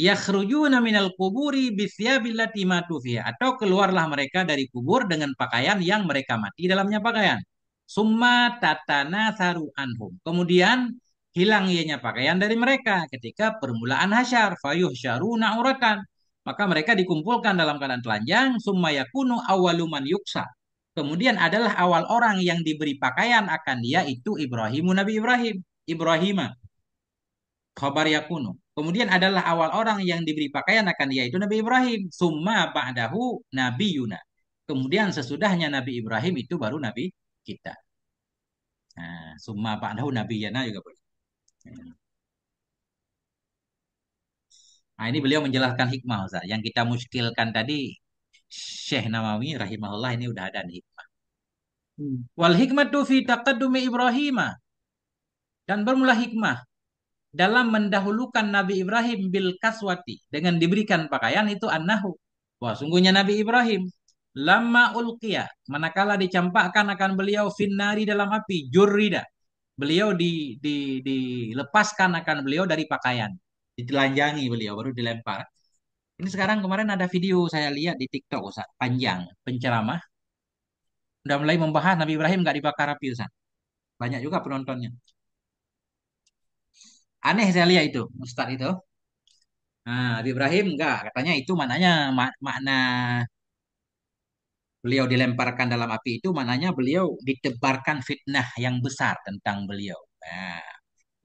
yakhrujuna minal kuburi bisyabillati matu fiha. Atau keluarlah mereka dari kubur dengan pakaian yang mereka mati dalamnya pakaian. Summa tatana saru anhum. Kemudian hilang ianya pakaian dari mereka ketika permulaan hasyar. Fayuh syaruna uratan. Maka mereka dikumpulkan dalam keadaan telanjang. Summa yakunu awaluman yuksa. Kemudian adalah awal orang yang diberi pakaian akan dia itu Ibrahimu Nabi Ibrahim. Ibrahimah khabar yakunu. Kemudian adalah awal orang yang diberi pakaian akan dia itu Nabi Ibrahim. Summa ba'dahu Nabi Yuna. Kemudian sesudahnya Nabi Ibrahim itu baru Nabi kita. Nah, summa ba'dahu Nabi Yana juga boleh. Nah, ini beliau menjelaskan hikmah Ustaz. Yang kita muskilkan tadi Syekh Nawawi rahimahullah ini udah ada nih hikmah. Wal hikmatu fi taqaddumi Ibrahim dan bermula hikmah dalam mendahulukan Nabi Ibrahim bil kaswati dengan diberikan pakaian itu annahu. Wah, sungguhnya Nabi Ibrahim lama ulqiya manakala dicampakkan akan beliau finnari dalam api jurrida. Beliau dilepaskan akan beliau dari pakaian. Ditelanjangi beliau baru dilempar. Ini sekarang kemarin ada video saya lihat di TikTok Ustaz, panjang, penceramah udah mulai membahas Nabi Ibrahim nggak dibakar api Ustaz. Banyak juga penontonnya. Aneh saya lihat itu, Ustaz itu. Nah, Nabi Ibrahim enggak, katanya itu maknanya makna beliau dilemparkan dalam api itu maknanya beliau ditebarkan fitnah yang besar tentang beliau. Nah,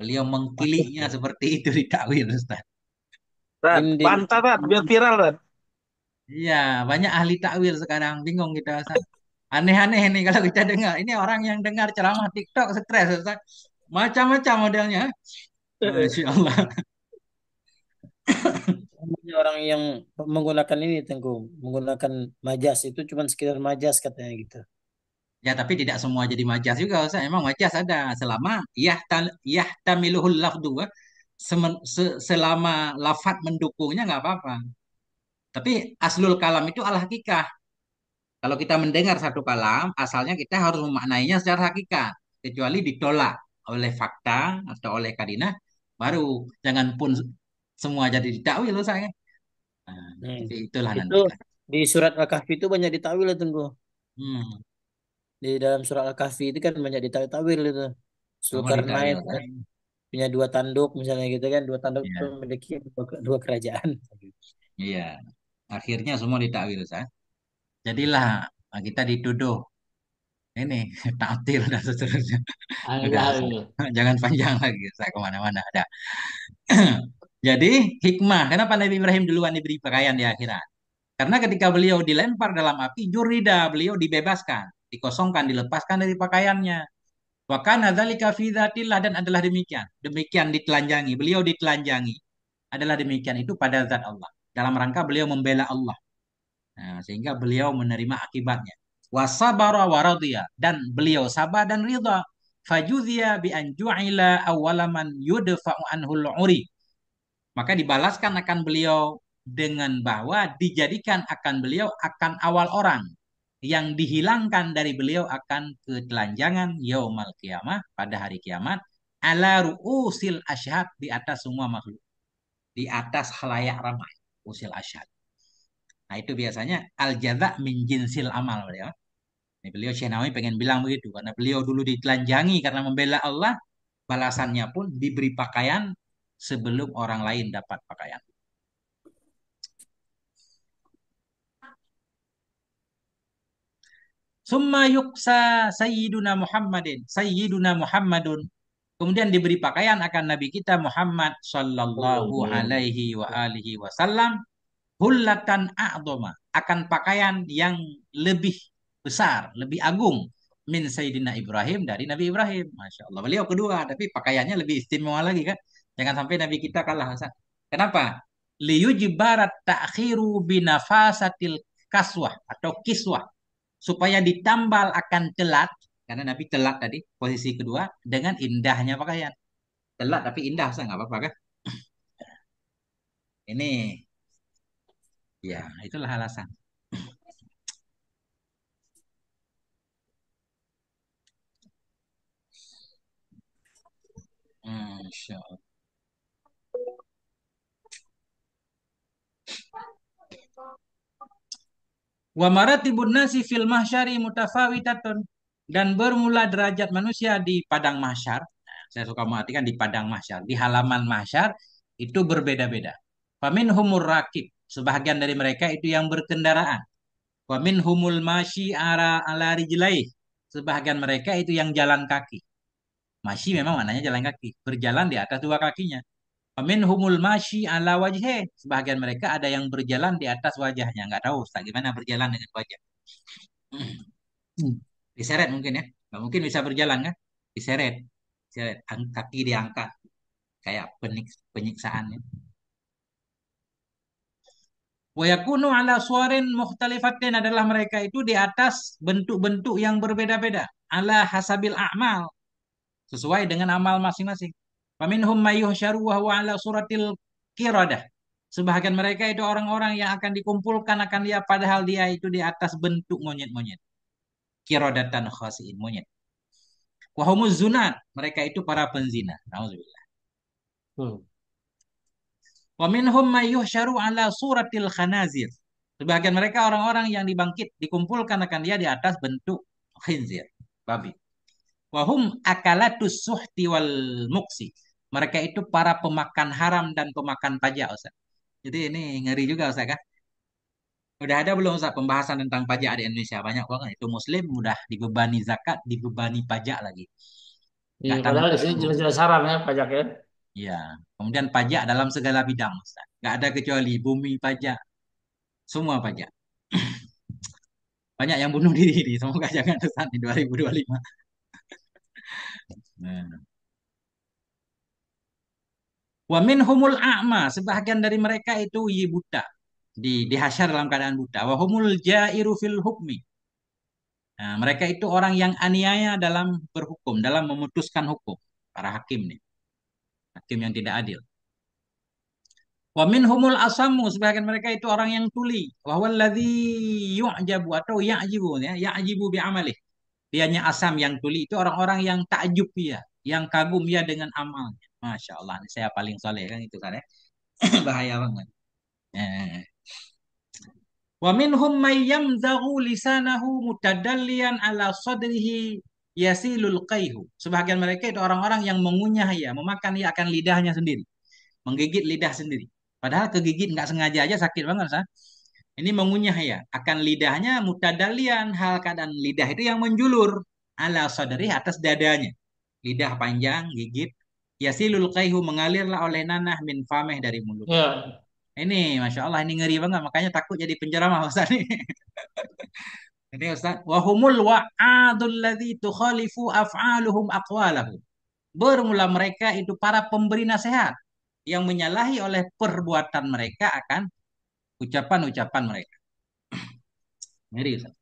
beliau mengkilihnya seperti itu ditakwil Ustaz. Rat, Ini bantah Rat, biar viral Rat. Iya, banyak ahli takwil sekarang bingung kita Ustaz. Aneh-aneh nih kalau kita dengar. Ini orang yang dengar ceramah TikTok stres Ustaz. Macam-macam modelnya. Masya Allah. namanya orang yang menggunakan ini Tengku, menggunakan majas itu cuma sekedar majas katanya gitu. Ya, tapi tidak semua jadi majas juga Ustaz. Emang majas ada selama yahtamiluhul lafdu. Selama lafat mendukungnya nggak apa-apa. Tapi aslul kalam itu al hakikah. Kalau kita mendengar satu kalam, asalnya kita harus memaknainya secara hakikat. Kecuali ditolak oleh fakta atau oleh kadinah, baru jangan pun semua jadi ditakwil loh saya. Nah, Hmm. jadi itulah Itu nanti. di surat Al-Kahfi itu banyak ditakwil ya Tengku. Hmm, Di dalam surat Al-Kahfi itu kan banyak ditakwil itu. kamu ditakwil Zulkarnain kan? kan punya dua tanduk misalnya gitu kan, dua tanduk itu Iya, memiliki dua kerajaan. iya. Akhirnya semua ditakwil saya. Jadilah kita dituduh ini taktil dan seterusnya. Udah, Ustaz. Allah. Jangan panjang lagi, saya kemana-mana. Ada. Jadi hikmah, kenapa Nabi Ibrahim duluan diberi pakaian di akhirat? Karena ketika beliau dilempar dalam api, jurida, beliau dibebaskan, dikosongkan, dilepaskan dari pakaiannya. Wa kana dzalika fi dzatillah dan adalah demikian. Demikian ditelanjangi, beliau ditelanjangi. Adalah demikian itu pada zat Allah. Dalam rangka beliau membela Allah. Nah, sehingga beliau menerima akibatnya. Wasabara wa radhiya dan beliau sabar dan ridha. Fajudhiya bi an ju'ila awwalaman yudfa'u anhul uri. Maka dibalaskan akan beliau dengan bahwa dijadikan akan beliau akan awal orang yang dihilangkan dari beliau akan ketelanjangan yaumal kiamah pada hari kiamat ala ru'usil asyhad di atas semua makhluk, di atas khalayak ramai, usil asyhad. Nah, itu biasanya al jaza min jinsil amal beliau. Ini beliau Syekh Nawawi pengen bilang begitu karena beliau dulu ditelanjangi karena membela Allah, balasannya pun diberi pakaian sebelum orang lain dapat pakaian. Summa yuksa Sayyiduna Muhammadun. Kemudian diberi pakaian akan Nabi kita Muhammad sallallahu alaihi wa alihi wasallam hullatan a'dhama, akan pakaian yang lebih besar, lebih agung min Sayyidina Ibrahim dari Nabi Ibrahim. Masya Allah. Beliau kedua, tapi pakaiannya lebih istimewa lagi kan. Jangan sampai Nabi kita kalah Ustaz. Kenapa? Liyujbarat ta'khiru binafasatil kaswah atau kiswah, supaya ditambal akan telat karena Nabi telat tadi posisi kedua dengan indahnya pakaian. Telat tapi indah Ustaz, nggak apa-apa kan? Ini ya itulah alasan. Masya Allah. Wa maratibun nasi fil mahsyari mutafawitatun, dan bermula derajat manusia di padang mahsyar. Nah, saya suka mengartikan di padang mahsyar, di halaman mahsyar itu berbeda-beda. Faminhumur rakib, sebahagian dari mereka itu yang berkendaraan. Waminhumul masyi ala rijlaih, sebahagian mereka itu yang jalan kaki. Masyi memang maknanya jalan kaki, berjalan di atas dua kakinya. Minhumul masyi ala wajhe. Sebagian mereka ada yang berjalan di atas wajahnya. Nggak tahu Ustaz gimana berjalan dengan wajah. Diseret mungkin ya. Nggak mungkin bisa berjalan kan? Diseret. Diseret. Kaki diangkat. Kayak penyiksaan ya. Wa yakunu ala suwarin mukhtalifatin, adalah mereka itu di atas bentuk-bentuk yang berbeda-beda. Ala hasabil a'mal. Sesuai dengan amal masing-masing. Faminhum mayyuhsyaru wa huwa ala suratil qiradah. Sebahagian mereka itu orang-orang yang akan dikumpulkan akan dia padahal dia itu di atas bentuk monyet-monyet. Qiradatan khasiin, monyet. Wa humuz zunat, mereka itu para penzina. Nauzubillah. Hmm. Wa minhum may yuhsyaru ala suratil khanazir. Sebagian mereka orang-orang yang dikumpulkan akan dia di atas bentuk khinzir, babi. Wahum akalatus suhti wal muksi. Mereka itu para pemakan haram dan pemakan pajak, Ustaz. Jadi ini ngeri juga, Ustaz, kan? Udah ada belum, Ustaz, pembahasan tentang pajak di Indonesia? Banyak banget. Itu Muslim udah dibebani zakat, dibebani pajak lagi. Iya, Nggak padahal di sini tanggung-tanggung. jelas-jelas haram ya pajak ya. Ya. Kemudian pajak dalam segala bidang, Ustaz. Nggak ada kecuali bumi pajak, semua pajak. Banyak yang bunuh diri. Semoga jangan Ustaz di 2025. Nah. Wa minhumul a'ma, sebahagian dari mereka itu buta, dihasyar dalam keadaan buta. Wa humul jairu fil hukmi. Nah, mereka itu orang yang aniaya dalam berhukum, dalam memutuskan hukum. Para hakim nih, hakim yang tidak adil. Wa minhumul asamu, sebagian mereka itu orang yang tuli. Wa huwallazi yu'jabu atau ya'jibu ya, ya'jibu bi amalih. Dianya asam yang tuli itu orang-orang yang takjub ya, yang kagum ya dengan amalnya. Masya Allah, ini saya paling soleh kan itu kan ya. Bahaya banget. Eh. Wa minhum may yamzaghu lisanahu mutadallian ala sadrihi yasilul qaihu. Sebagian mereka itu orang-orang yang mengunyah ya, memakan ya akan lidahnya sendiri, menggigit lidah sendiri. Padahal kegigit nggak sengaja aja sakit banget, sah. Ini mengunyah ya, akan lidahnya mutadallian, hal keadaan lidah itu yang menjulur ala sadri atas dadanya. Lidah panjang, gigit. Yasilul qaihu mengalirlah oleh nanah min fameh dari mulut. Ya, Ini, Masya Allah, ini ngeri banget. Makanya takut jadi penceramah, Ustaz. Ini Ustaz, wahumul wa'adul ladzi tukhalifu af'aluhum aqwalahum. Bermula mereka itu para pemberi nasihat yang menyalahi oleh perbuatan mereka akan ucapan-ucapan mereka. Ngeri, Ustaz.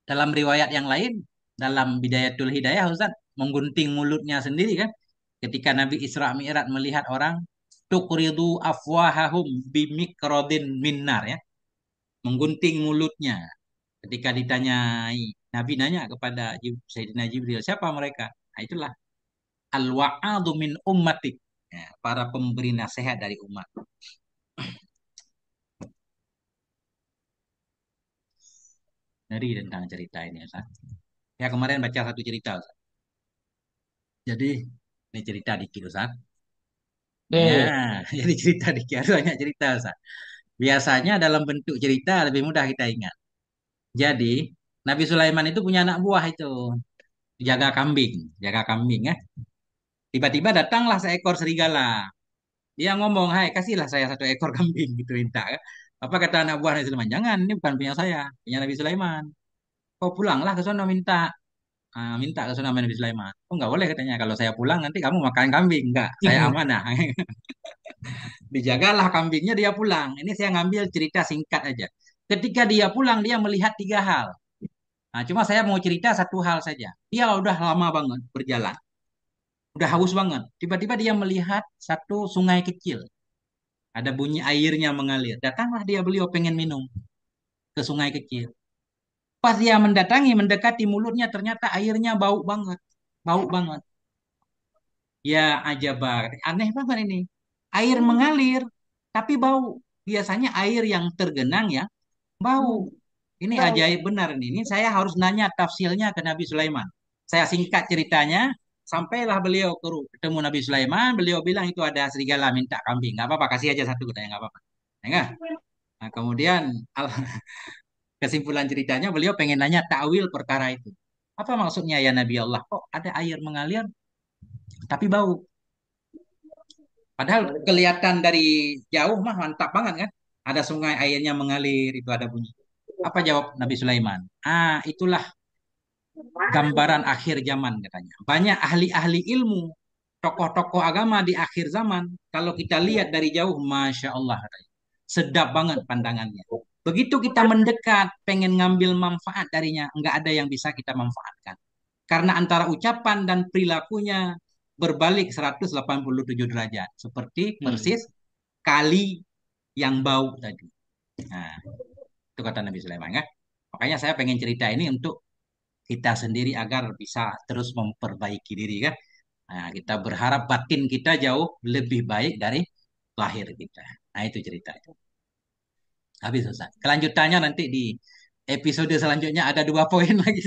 Dalam riwayat yang lain, dalam Bidayatul Hidayah, Ustaz, menggunting mulutnya sendiri kan. Ketika Nabi Isra Mi'raj melihat orang tuqridu afwahahum bimikrodin minnar ya, menggunting mulutnya. Ketika ditanyai, Nabi nanya kepada Sayyidina Jibril, siapa mereka? Nah, itulah al-wa'adu min ummatik. Ya, para pemberi nasihat dari umat. Dari tentang cerita ini, Ustaz. Ya, kemarin baca satu cerita, Ustaz. Jadi, ini cerita dikit, Ustaz. Ya, nih, jadi cerita dikit. Ada banyak cerita, Ustaz. Biasanya dalam bentuk cerita lebih mudah kita ingat. Jadi, Nabi Sulaiman itu punya anak buah itu. Jaga kambing. Jaga kambing, ya. Tiba-tiba datanglah seekor serigala. Dia ngomong, hai kasihlah saya satu ekor kambing gitu minta. Kan. Apa kata anak buah Nabi Sulaiman? Jangan, ini bukan punya saya, punya Nabi Sulaiman. Kau pulanglah ke sana minta. Ah, minta ke sana sama Nabi Sulaiman. Oh nggak boleh katanya. Kalau saya pulang nanti kamu makan kambing. Enggak, saya amanah. Dijagalah kambingnya dia pulang. Ini saya ngambil cerita singkat aja. Ketika dia pulang dia melihat tiga hal. Nah, cuma saya mau cerita satu hal saja. Dia udah lama banget berjalan. Udah haus banget. Tiba-tiba dia melihat satu sungai kecil. Ada bunyi airnya mengalir. Datanglah dia beliau pengen minum ke sungai kecil. Pas dia mendatangi, mendekati mulutnya, ternyata airnya bau banget. Bau banget. Ya ajabar. Aneh banget ini. Air mengalir, tapi bau. Biasanya air yang tergenang ya, bau. Ini ajaib benar ini. Ini saya harus nanya tafsirnya ke Nabi Sulaiman. Saya singkat ceritanya. Sampailah beliau ketemu Nabi Sulaiman. Beliau bilang itu ada serigala minta kambing. Nggak apa-apa, kasih aja satu katanya nggak apa-apa. Ya nggak? Nah, kemudian kesimpulan ceritanya beliau pengen nanya takwil perkara itu. Apa maksudnya ya Nabi Allah? Kok ada air mengalir tapi bau? Padahal kelihatan dari jauh mah mantap banget kan? Ada sungai airnya mengalir itu ada bunyi. Apa jawab Nabi Sulaiman? Ah, itulah gambaran akhir zaman katanya. Banyak ahli-ahli ilmu, tokoh-tokoh agama di akhir zaman. Kalau kita lihat dari jauh, masya Allah katanya. Sedap banget pandangannya. Begitu kita mendekat, pengen ngambil manfaat darinya, nggak ada yang bisa kita manfaatkan. Karena antara ucapan dan perilakunya berbalik 187 derajat. Seperti hmm. persis kali yang bau tadi. Nah, itu kata Nabi Sulaiman. Ya. Makanya saya pengen cerita ini untuk kita sendiri agar bisa terus memperbaiki diri kan. Nah, kita berharap batin kita jauh lebih baik dari lahir kita. Nah, itu ceritanya. Habis Ustaz. Kelanjutannya nanti di episode selanjutnya ada 2 poin lagi.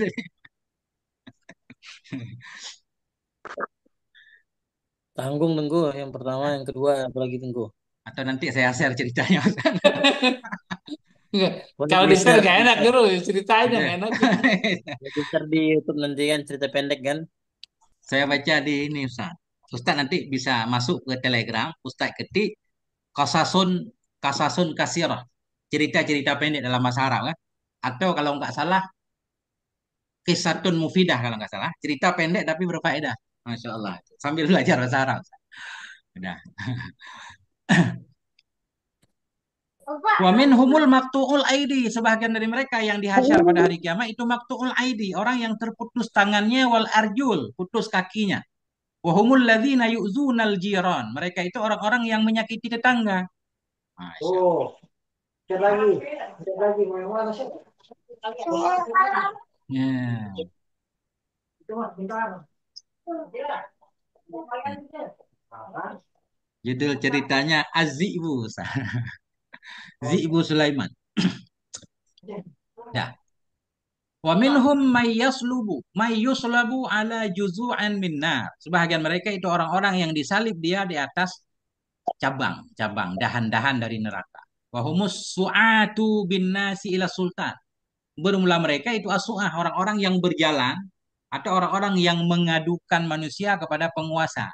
Tanggung tunggu yang pertama, yang kedua apalagi tunggu. Atau nanti saya share ceritanya. Enggak. Boleh Kalau di di-share share, nggak di enak share, dulu ceritanya nggak enak. boleh di share di YouTube nanti kan cerita pendek kan. Saya baca di ini Ustaz. Ustaz nanti bisa masuk ke Telegram, Ustaz ketik kasasun kasasun kasirah. Cerita-cerita pendek dalam bahasa Arab kan. Atau kalau nggak salah kisatun mufidah kalau nggak salah. Cerita pendek tapi berfaedah. Masya Allah. Sambil belajar bahasa Arab. Udah. Wa minhumul maqtu'ul aidi. Sebagian dari mereka yang dihasyar pada hari kiamat itu maqtu'ul aidi. Orang yang terputus tangannya wal arjul. Putus kakinya. Wahumul ladzina yu'zunal jiran. Mereka itu orang-orang yang menyakiti tetangga. Masya Allah. Oh, cek lagi. Cek lagi. Mau mana sih? Ya. Cuma bentar. Judul ceritanya Az-Zi'bu. Zi'bu Sulaiman. Ya. Wa minhum may yuslabu ala juzu'an min nar. Sebahagian mereka itu orang-orang yang disalib dia di atas cabang-cabang, dahan-dahan dari neraka. Wa humus su'atu bin nasi ila sultan. Bermula mereka itu asu'ah, orang-orang yang berjalan atau orang-orang yang mengadukan manusia kepada penguasa.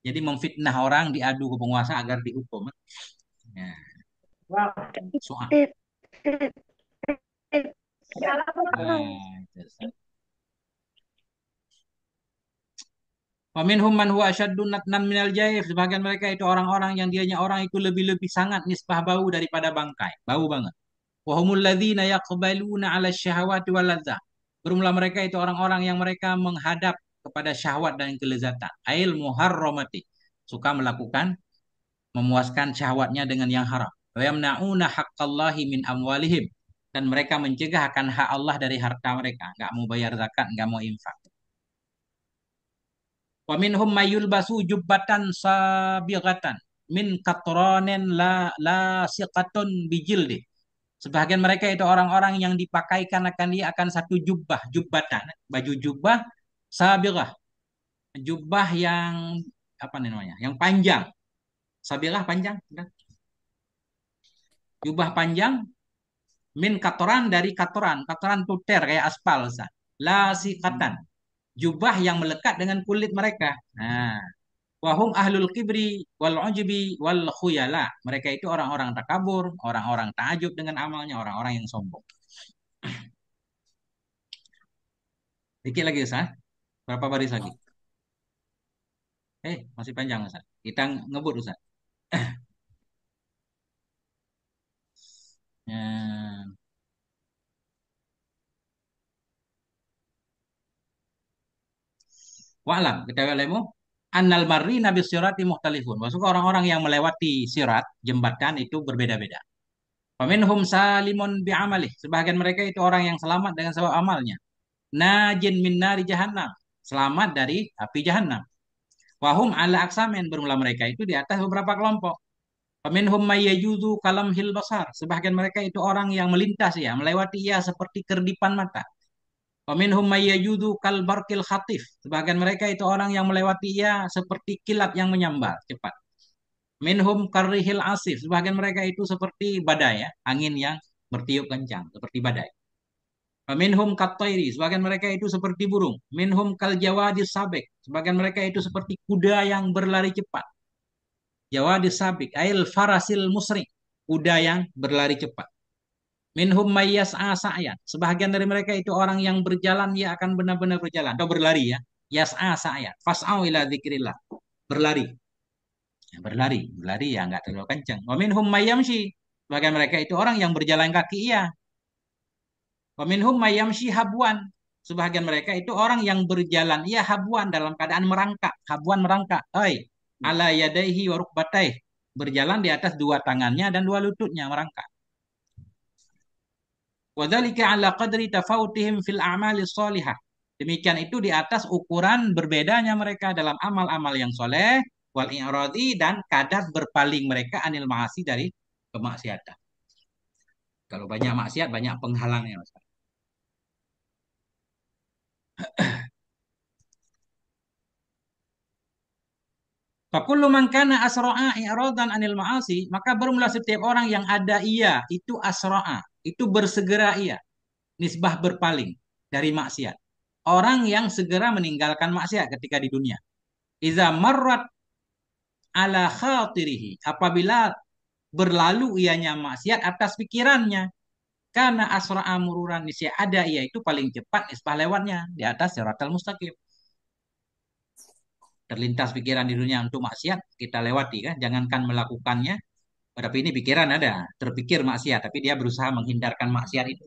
Jadi memfitnah orang diadu ke penguasa agar dihukum. Ya, su'ah. Nah, itu. Wa minhum man huwa asyaddu natnan minal jaif. Sebagian mereka itu orang-orang yang dianya orang itu lebih-lebih sangat nisbah bau daripada bangkai. Bau banget. Wa humul ladzina yaqbaluna 'ala syahawati wal ladzah. Bermula mereka itu orang-orang yang mereka menghadap kepada syahwat dan kelezatan. Ail muharramati. Suka melakukan memuaskan syahwatnya dengan yang haram. Wa yamna'una haqqallahi min amwalihim. Dan mereka mencegah akan hak Allah dari harta mereka. Nggak mau bayar zakat, nggak mau infak. Wa minhum mayulbasu jubbatan sabighatan min katranin la siqatun bijildi. Sebagian mereka itu orang-orang yang dipakaikan akan dia akan satu jubbah, jubbatan, baju jubbah sabighah, jubbah yang apa namanya? Yang panjang. Sabighah panjang, udah. Jubah panjang min katoran dari katoran, katoran tuter kayak aspal, Ustaz. La siqatan, jubah yang melekat dengan kulit mereka. Nah, wahum ahlul kibri wal ujbi wal khuyala. Mereka itu orang-orang takabur, orang-orang takjub dengan amalnya, orang-orang yang sombong. Dikit lagi Ustaz. Berapa baris lagi? Masih panjang Ustaz. Kita ngebut Ustaz. Ya. Wa'lam, kita ilmu annal marri nabi sirati mukhtalifun. Maksudnya orang-orang yang melewati sirat, jembatan itu berbeda-beda. Faminhum salimun bi'amalih. Sebagian mereka itu orang yang selamat dengan sebab amalnya. Najin min nari jahannam. Selamat dari api jahannam. Wahum ala aksamen. Bermula mereka itu di atas beberapa kelompok. Faminhum mayyajudu kalam hil basar. Sebagian mereka itu orang yang melintas ya, melewati ia seperti kerdipan mata. Faminhum mayyajudu kal barqil khatif. Sebagian mereka itu orang yang melewati ia seperti kilat yang menyambar cepat. Minhum karrihil asif. Sebagian mereka itu seperti badai ya, angin yang bertiup kencang seperti badai. Minhum katairi, sebagian mereka itu seperti burung. Minhum kal jawadis sabek, sebagian mereka itu seperti kuda yang berlari cepat. Jawadis sabek, ail farasil musri, kuda yang berlari cepat. Minhum mayyas sa'yan, sebagian dari mereka itu orang yang berjalan ya akan benar-benar berjalan atau berlari ya. Yas'a sa'yan, fas'au ila dzikrillah, berlari. Ya, berlari ya nggak terlalu kencang. Wa minhum mayyamshi, sebagian mereka itu orang yang berjalan kaki ya. Waminhum mayamshi habuan. Sebagian mereka itu orang yang berjalan ia habuan dalam keadaan merangkak. Habuan merangkak. Oi, ala yadaihi wa rukbataih. Berjalan di atas dua tangannya dan dua lututnya merangkak. Wadzalika ala qadri tafautihim fil a'mali sholihah. Demikian itu di atas ukuran berbedanya mereka dalam amal-amal yang soleh. wal i'radi, dan kadar berpaling mereka anil ma'asi, dari kemaksiatan. Kalau banyak maksiat banyak penghalangnya, Mas. Fakullu man kana asra'a i'radan anil ma'asi, maka bermula setiap orang yang ada ia itu asra'a, itu bersegera ia, nisbah berpaling dari maksiat. Orang yang segera meninggalkan maksiat ketika di dunia. Iza marrat ala khatirihi, apabila berlalu ianya maksiat atas pikirannya, karena asra'a mururan, niscaya ada ia itu paling cepat nisbah lewatnya di atas siratal mustaqim. Terlintas pikiran di dunia untuk maksiat, kita lewati kan, jangankan melakukannya. Tapi ini pikiran ada, terpikir maksiat, tapi dia berusaha menghindarkan maksiat itu.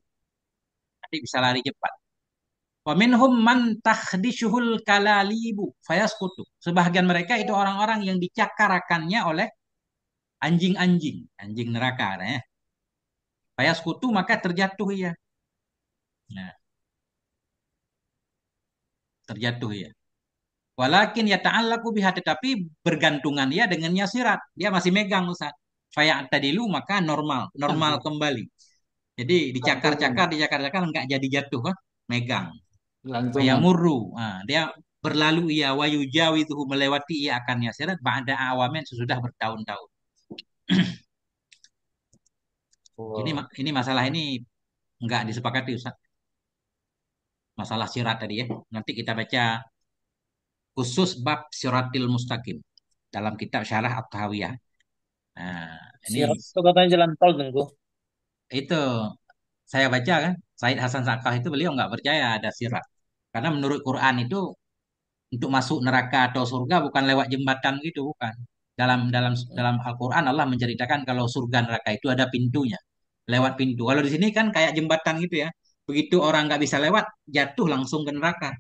Nanti bisa lari cepat. Wa minhum man takhdishuhul kalalibu fayasqutu. Sebahagian mereka itu orang-orang yang dicakarakannya oleh anjing-anjing, anjing neraka ya. Fayasqutu, maka terjatuh ya. Nah, terjatuh ya. Walakin ya ta'allaku biha, tetapi bergantungan dia dengannya sirat. Dia masih megang Ustaz. Faya tadilu, maka normal kembali. Jadi dicakar-cakar, dicakar-cakar enggak jadi jatuh kan? Megang. Faya Lantungan. murru. Nah, dia berlalu ia wayu jawi itu, melewati ia akannya sirat ba'da awamen, sesudah bertahun-tahun. Ini Wow. ini masalah ini enggak disepakati Ustaz. Masalah sirat tadi ya. Nanti kita baca khusus bab siratil mustaqim dalam kitab Syarah At-Tahawiyah. Nah, ini Sirat itu katanya jalan tol tengku. itu saya baca kan, Said Hasan Saqaf itu beliau nggak percaya ada sirat. Karena menurut Quran itu untuk masuk neraka atau surga bukan lewat jembatan gitu, bukan. Dalam dalam dalam Al-Quran Allah menceritakan kalau surga neraka itu ada pintunya, lewat pintu. Kalau di sini kan kayak jembatan gitu ya. Begitu orang nggak bisa lewat, jatuh langsung ke neraka.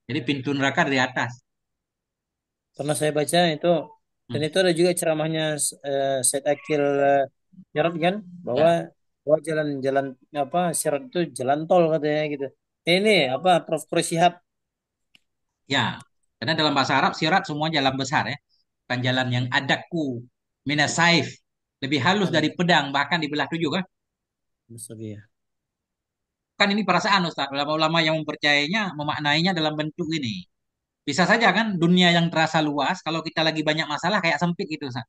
Jadi pintu neraka dari atas. Pernah saya baca itu, dan Hmm. itu ada juga ceramahnya Said Akil Jarot kan, bahwa Ya, bahwa jalan-jalan apa Sirat itu jalan tol katanya gitu. Ini apa Prof. Shihab. ya. Karena dalam bahasa Arab sirat semua jalan besar ya, bukan jalan yang adaku minasaif, lebih halus dari pedang, bahkan dibelah tujuh kan. Besar ya. Kan ini perasaan Ustaz. Ulama-ulama yang mempercayainya memaknainya dalam bentuk ini. Bisa saja kan dunia yang terasa luas, kalau kita lagi banyak masalah kayak sempit gitu Ustaz.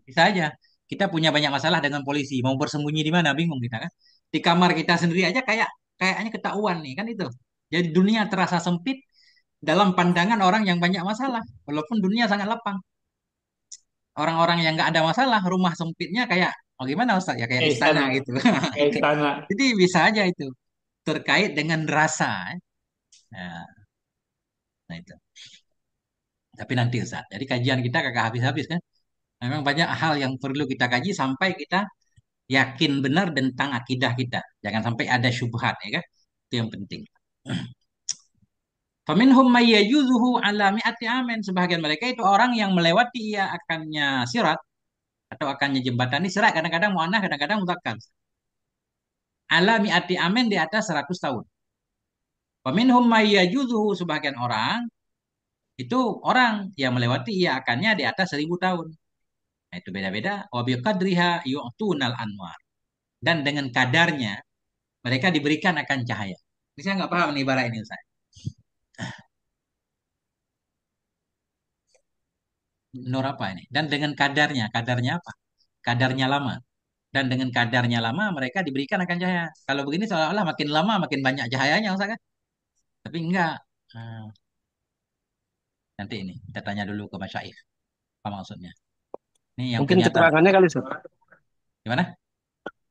Bisa aja. Kita punya banyak masalah dengan polisi, mau bersembunyi di mana bingung kita kan. Di kamar kita sendiri aja kayaknya ketahuan nih kan itu. Jadi dunia terasa sempit dalam pandangan orang yang banyak masalah, walaupun dunia sangat lapang. Orang-orang yang nggak ada masalah, rumah sempitnya kayak oh gimana Ustaz ya, kayak Kayak istana istana. gitu. Kayak istana. Jadi bisa aja itu terkait dengan rasa. Nah, nah itu. Tapi nanti Ustaz. Jadi kajian kita kagak habis-habis kan. Memang banyak hal yang perlu kita kaji sampai kita yakin benar tentang akidah kita. Jangan sampai ada syubhat ya kan. Itu yang penting. Faminhum may yajuzuhu ala mi'ati amin. Sebahagian mereka itu orang yang melewati ia akannya sirat atau akannya jembatan ini sirat, kadang-kadang muannats, kadang-kadang mudzakkar. Ala mi'ati amin, di atas 100 tahun. Faminhum may yajuzuhu, sebahagian orang itu orang yang melewati ia akannya di atas 1000 tahun. Nah, itu beda-beda. Wa biqadriha yu'tunal anwar. Dan dengan kadarnya mereka diberikan akan cahaya. Ini saya nggak paham nih ibarat ini Ustaz. Nur apa ini? Dan dengan kadarnya apa? Kadarnya lama. Dan dengan kadarnya lama mereka diberikan akan cahaya. Kalau begini seolah-olah makin lama makin banyak cahayanya Ustaz kan? Tapi enggak. Nah, nanti ini kita tanya dulu ke Masyaikh. Apa maksudnya? Ini yang Mungkin punya keterangannya kali, Ustaz. gimana?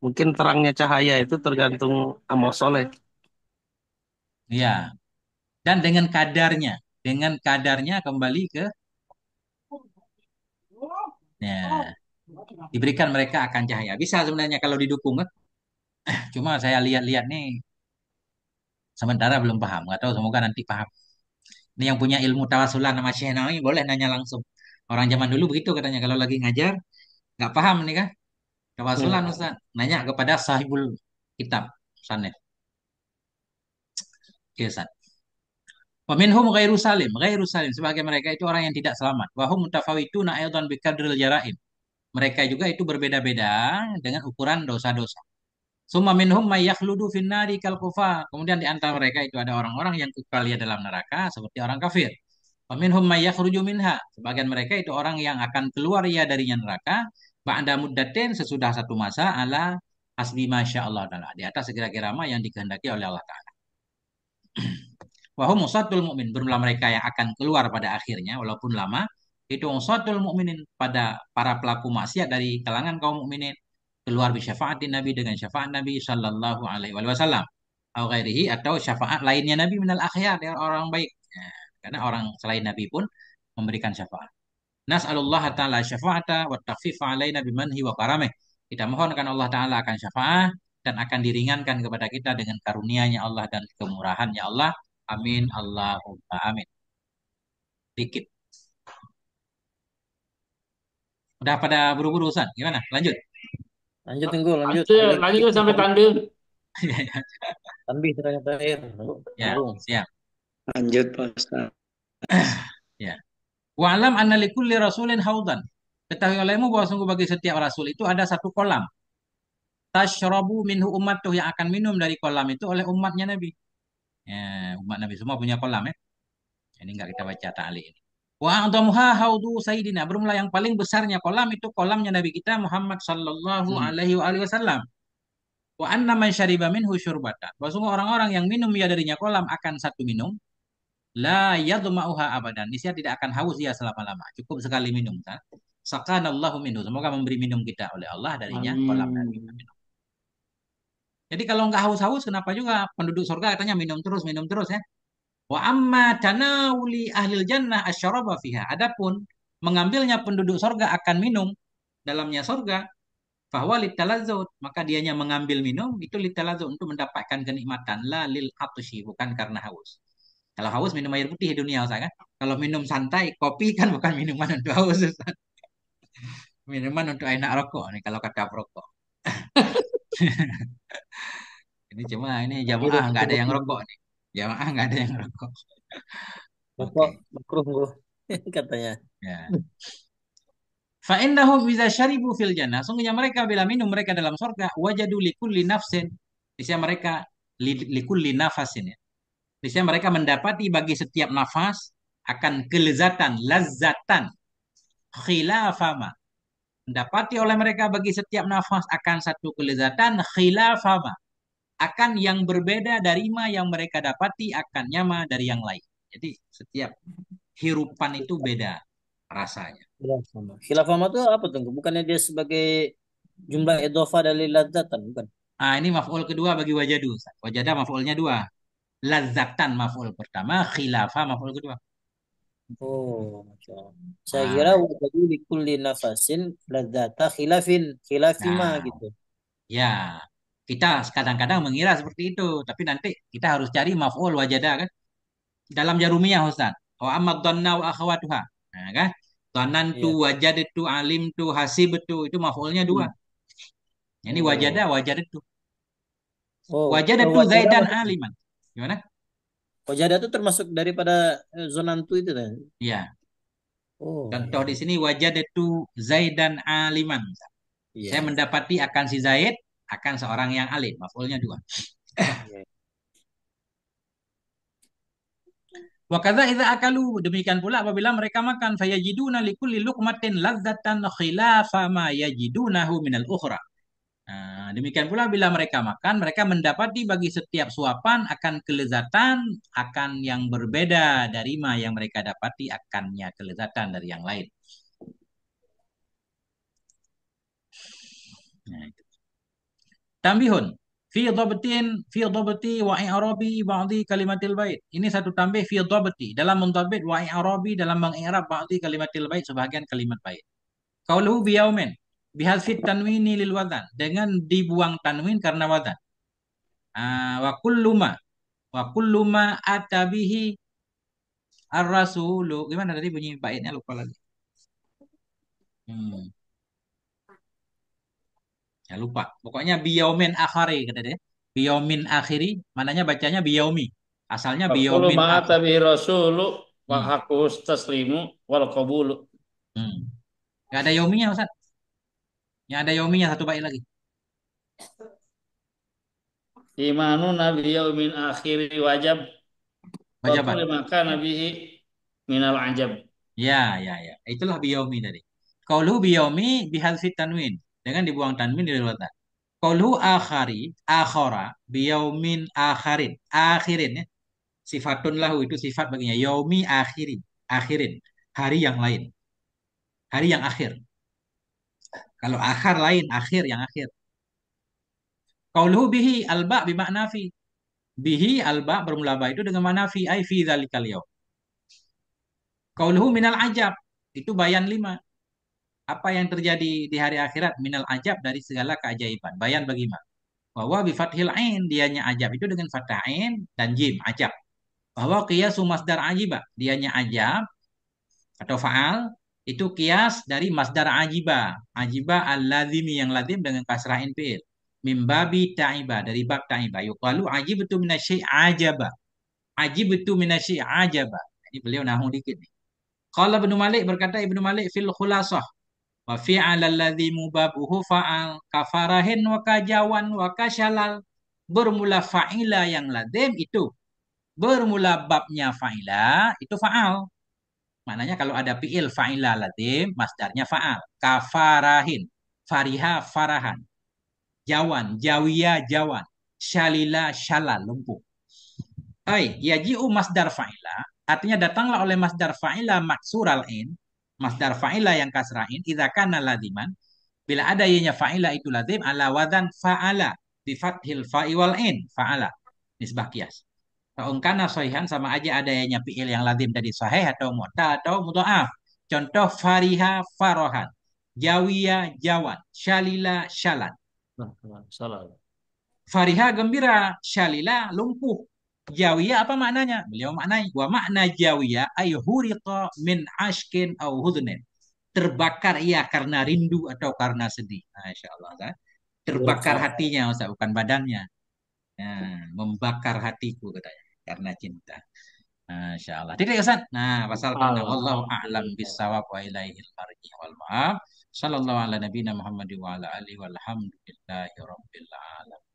Mungkin terangnya cahaya itu tergantung amal soleh. Iya. Dan dengan kadarnya kembali ke ya, diberikan mereka akan cahaya. Bisa sebenarnya kalau didukung kan. Cuma saya lihat-lihat nih sementara belum paham. Nggak tahu, semoga nanti paham. Ini yang punya ilmu tawasulan sama Syekh Nawawi boleh nanya langsung. Orang zaman dulu begitu katanya kalau lagi ngajar nggak paham nih kan. Hmm. Tawasulan Ustaz. Nanya kepada sahibul kitab. Sanef. Oke, Ustaz. Wa minhum ghairu salim sebagai mereka itu orang yang tidak selamat. Wa hum mutafawituna aidan biqadril jaraim. Mereka juga itu berbeda-beda dengan ukuran dosa-dosa. Summa minhum may yakhludu finnari kal kufar. Kemudian di antara mereka itu ada orang-orang yang kekal ya dalam neraka seperti orang kafir. Wa minhum may yakhruju minha. Sebagian mereka itu orang yang akan keluar ya darinya neraka ba'da muddatin sesudah satu masa ala hasbi masya Allah taala. Di atas sekira-kira yang dikehendaki oleh Allah taala. Wahum usatul mukmin bermula mereka yang akan keluar pada akhirnya walaupun lama itu usatul mukminin pada para pelaku maksiat dari kalangan kaum mukminin keluar bi syafaatin Nabi dengan syafaat Nabi sallallahu alaihi wasallam atau ghairihi atau syafaat lainnya Nabi minal akhyar dari orang baik. Ya, karena orang selain Nabi pun memberikan syafaat. Nas'alullah taala syafa'ata wa takhfif alaina bimanhi wa karamih. Kita mohonkan Allah taala akan syafaat dan akan diringankan kepada kita dengan karunia-Nya Allah dan kemurahan-Nya Allah. Amin Allahumma amin. Dikit. Udah pada buru-buru Ustaz. Gimana? Lanjut. Lanjut tunggu, lanjut. Lanjut, lanjut sampai tanda. Tanbih terakhir. Ya, Tanggung. siap. Lanjut Pak Ustaz. Ya. Wa'lam anna likulli rasulin haudan. Ketahui olehmu bahwa sungguh bagi setiap rasul itu ada satu kolam. Tashrabu minhu ummatuh yang akan minum dari kolam itu oleh umatnya Nabi. Ya, umat Nabi semua punya kolam ya. Ini enggak kita baca ta'liq ini. Wa a'dhamuha haudu sayyidina. Bermula yang paling besarnya kolam itu kolamnya Nabi kita Muhammad sallallahu alaihi wasallam. Wa anna man syariba minhu syurbata. Bahwa semua orang-orang yang minum ya darinya kolam akan satu minum. La yadma'uha abadan. Dia tidak akan haus dia selama-lama. Cukup sekali minum. Sakanallahu minhu. Semoga memberi minum kita oleh Allah darinya kolam Nabi. Amin. Jadi kalau nggak haus-haus, kenapa juga penduduk surga katanya minum terus ya. Wa amma tanawuli ahlil jannah asyaraba fiha. Adapun mengambilnya penduduk surga akan minum dalamnya surga, bahwa litalazzut, maka dianya mengambil minum itu litalazzut untuk mendapatkan kenikmatan, la lil atshi, bukan karena haus. Kalau haus minum air putih di dunia Ustaz kan. Kalau minum santai, kopi kan bukan minuman untuk haus Ustaz. Minuman untuk enak rokok nih kalau kata perokok. Ini cuma ini jamaah nggak ada yang rokok nih. Jamaah nggak ada yang rokok. Oke. Rokok makruh gua katanya. Ya. Fa innahum idza syaribu fil jannah. Sungguhnya mereka bila minum mereka dalam surga wajadu likulli nafsin. Bisa mereka likulli nafasin ya. Bisa mereka mendapati bagi setiap nafas akan kelezatan, lazatan, khilafama. Mendapati oleh mereka bagi setiap nafas akan satu kelezatan khilafama. Akan yang berbeda dari ma yang mereka dapati akan nyama dari yang lain. Jadi setiap hirupan itu beda rasanya. Khilafah. Khilafah itu apa tuh? Bukannya dia sebagai jumlah edofa dari ladzatan, bukan? Ah, ini maf'ul kedua bagi wajadu. Wajada maf'ulnya dua. Lazatan maf'ul pertama, khilafah maf'ul kedua. Oh, Masya Allah. Saya kira Ah, wajadu likulli nafasin ladzata khilafima nah, gitu. ya. Kita kadang-kadang mengira seperti itu, tapi nanti kita harus cari maf'ul wajada kan dalam jarumiyah Ustaz. Wa amma dhanna wa akhawatuha. Nah, kan? Dhanantu, Iya. wajadtu, alimtu, hasibtu itu maf'ulnya dua. Hmm. Ini wajada, Oh, wajadtu. oh, Wajadtu wajada zaidan masuk. aliman. Gimana? Wajada itu termasuk daripada zonantu itu kan? Iya. Oh, Contoh iya. di sini wajadtu zaidan aliman. Saya Iya. mendapati akan si Zaid akan seorang yang alim. Maf'ulnya dua. Iya. Wa kadza idza akalu demikian pula apabila mereka makan fayajiduna likulli luqmatin ladzatan khilafa ma yajidunahu minal ukhra. Nah, demikian pula bila mereka makan, mereka mendapati bagi setiap suapan akan kelezatan akan yang berbeda dari ma yang mereka dapati akannya kelezatan dari yang lain. Nah, itu. Tambihun fi dhabti wa i'rabi ba'dhi kalimatil bait. Ini satu tambih fi dhabti dalam mendhabit wa i'rabi dalam mengi'rab ba'dhi kalimatil bait sebagian kalimat bait. Qauluhu biyaumin bihadfit tanwini lil wadan dengan dibuang tanwin karena wadan. Ah, wa kullu ma atabihi ar-rasulu. Gimana tadi bunyi baitnya lupa lagi. Hmm, ya lupa. Pokoknya biyaumin akhari kata dia. Biyaumin akhiri, mananya bacanya biyaumi. Asalnya Fakulu biyaumin ma'ata akhir. bihi rasulu wa Hmm. haqqus taslimu wal qabulu. Hmm. Gak ada yauminya Ustaz. Yang ada yauminya satu bait lagi. Imanu nabi yaumin akhiri wajib wa kulli Wajabat. ma kana Ya. bihi minal ajab. Ya, ya, ya. Itulah biyaumi tadi. Qauluhu biyaumi bihadfi tanwin. Dengan dibuang tanwin dari luar. Qauluhu akhari, akhara, biyaumin akharin. Akhirin ya. Sifatun lahu itu sifat baginya. Yaumi akhirin. Akhirin. Hari yang lain. Hari yang akhir. Kalau akhir lain, akhir yang akhir. Qauluhu bihi alba bimakna fi. Bihi alba bermula ba itu dengan makna fi ai fi dzalikal yaum. Qauluhu minal ajab. Itu bayan 5. Apa yang terjadi di hari akhirat minal ajab dari segala keajaiban. Bayan bagaimana? Bahwa bi fathil ain dianya ajab itu dengan fathah ain dan jim ajab. Bahwa qiyasu masdar ajiba dianya ajab atau faal itu kias dari masdar ajiba. Ajiba al-lazimi yang lazim dengan kasrah in fi'il. Mimbabi ta'iba dari bab ta'iba. Yuqalu ajibtu minasyi ajaba. Ajibtu minasyi ajaba. Ini beliau nahu dikit nih. Qala Ibnu Malik berkata Ibnu Malik fil khulasah wa fi'al alladzi mubabuhu fa'al kafarahin wa kajawan wa kasyalal bermula fa'ila yang lazim itu bermula babnya fa'ila itu fa'al. Maknanya kalau ada fi'il fa'ila lazim, masdarnya fa'al. Kafarahin, fariha farahan, jawan, jawiya jawan, syalila syalal, lumpuh. Yaji'u masdar fa'ila, artinya datanglah oleh masdar fa'ila maksural in, masdar fa'ila yang kasrain, idza kana laziman, bila ada ianya fa'ila itu lazim, ala wadan fa'ala, bifathil fa'i wal in, fa'ala, nisbah kias. Ungkana sohihan sama aja adanya fi'il yang lazim tadi sahih atau mu'ta atau mudha'af. Contoh fariha farohan. Jawiya jawan. Syalila syalan. Salah. Fariha gembira. Syalila lumpuh. Jawiya apa maknanya? Beliau maknai. Wa makna jawiya ay huriqa min ashkin au hudnin. Terbakar ia karena rindu atau karena sedih. Masya Allah. Terbakar hatinya Ustaz, bukan badannya. Membakar hatiku katanya. Karena cinta. Masya Allah. Tidak Ustaz. Nah, pasal ke-6. Wallahu a'lam Alhamdulillah. bisawab wa ilaihil marji wal ma'af. Sallallahu ala nabiyina Muhammad wa ala alihi walhamdulillahi rabbil alamin.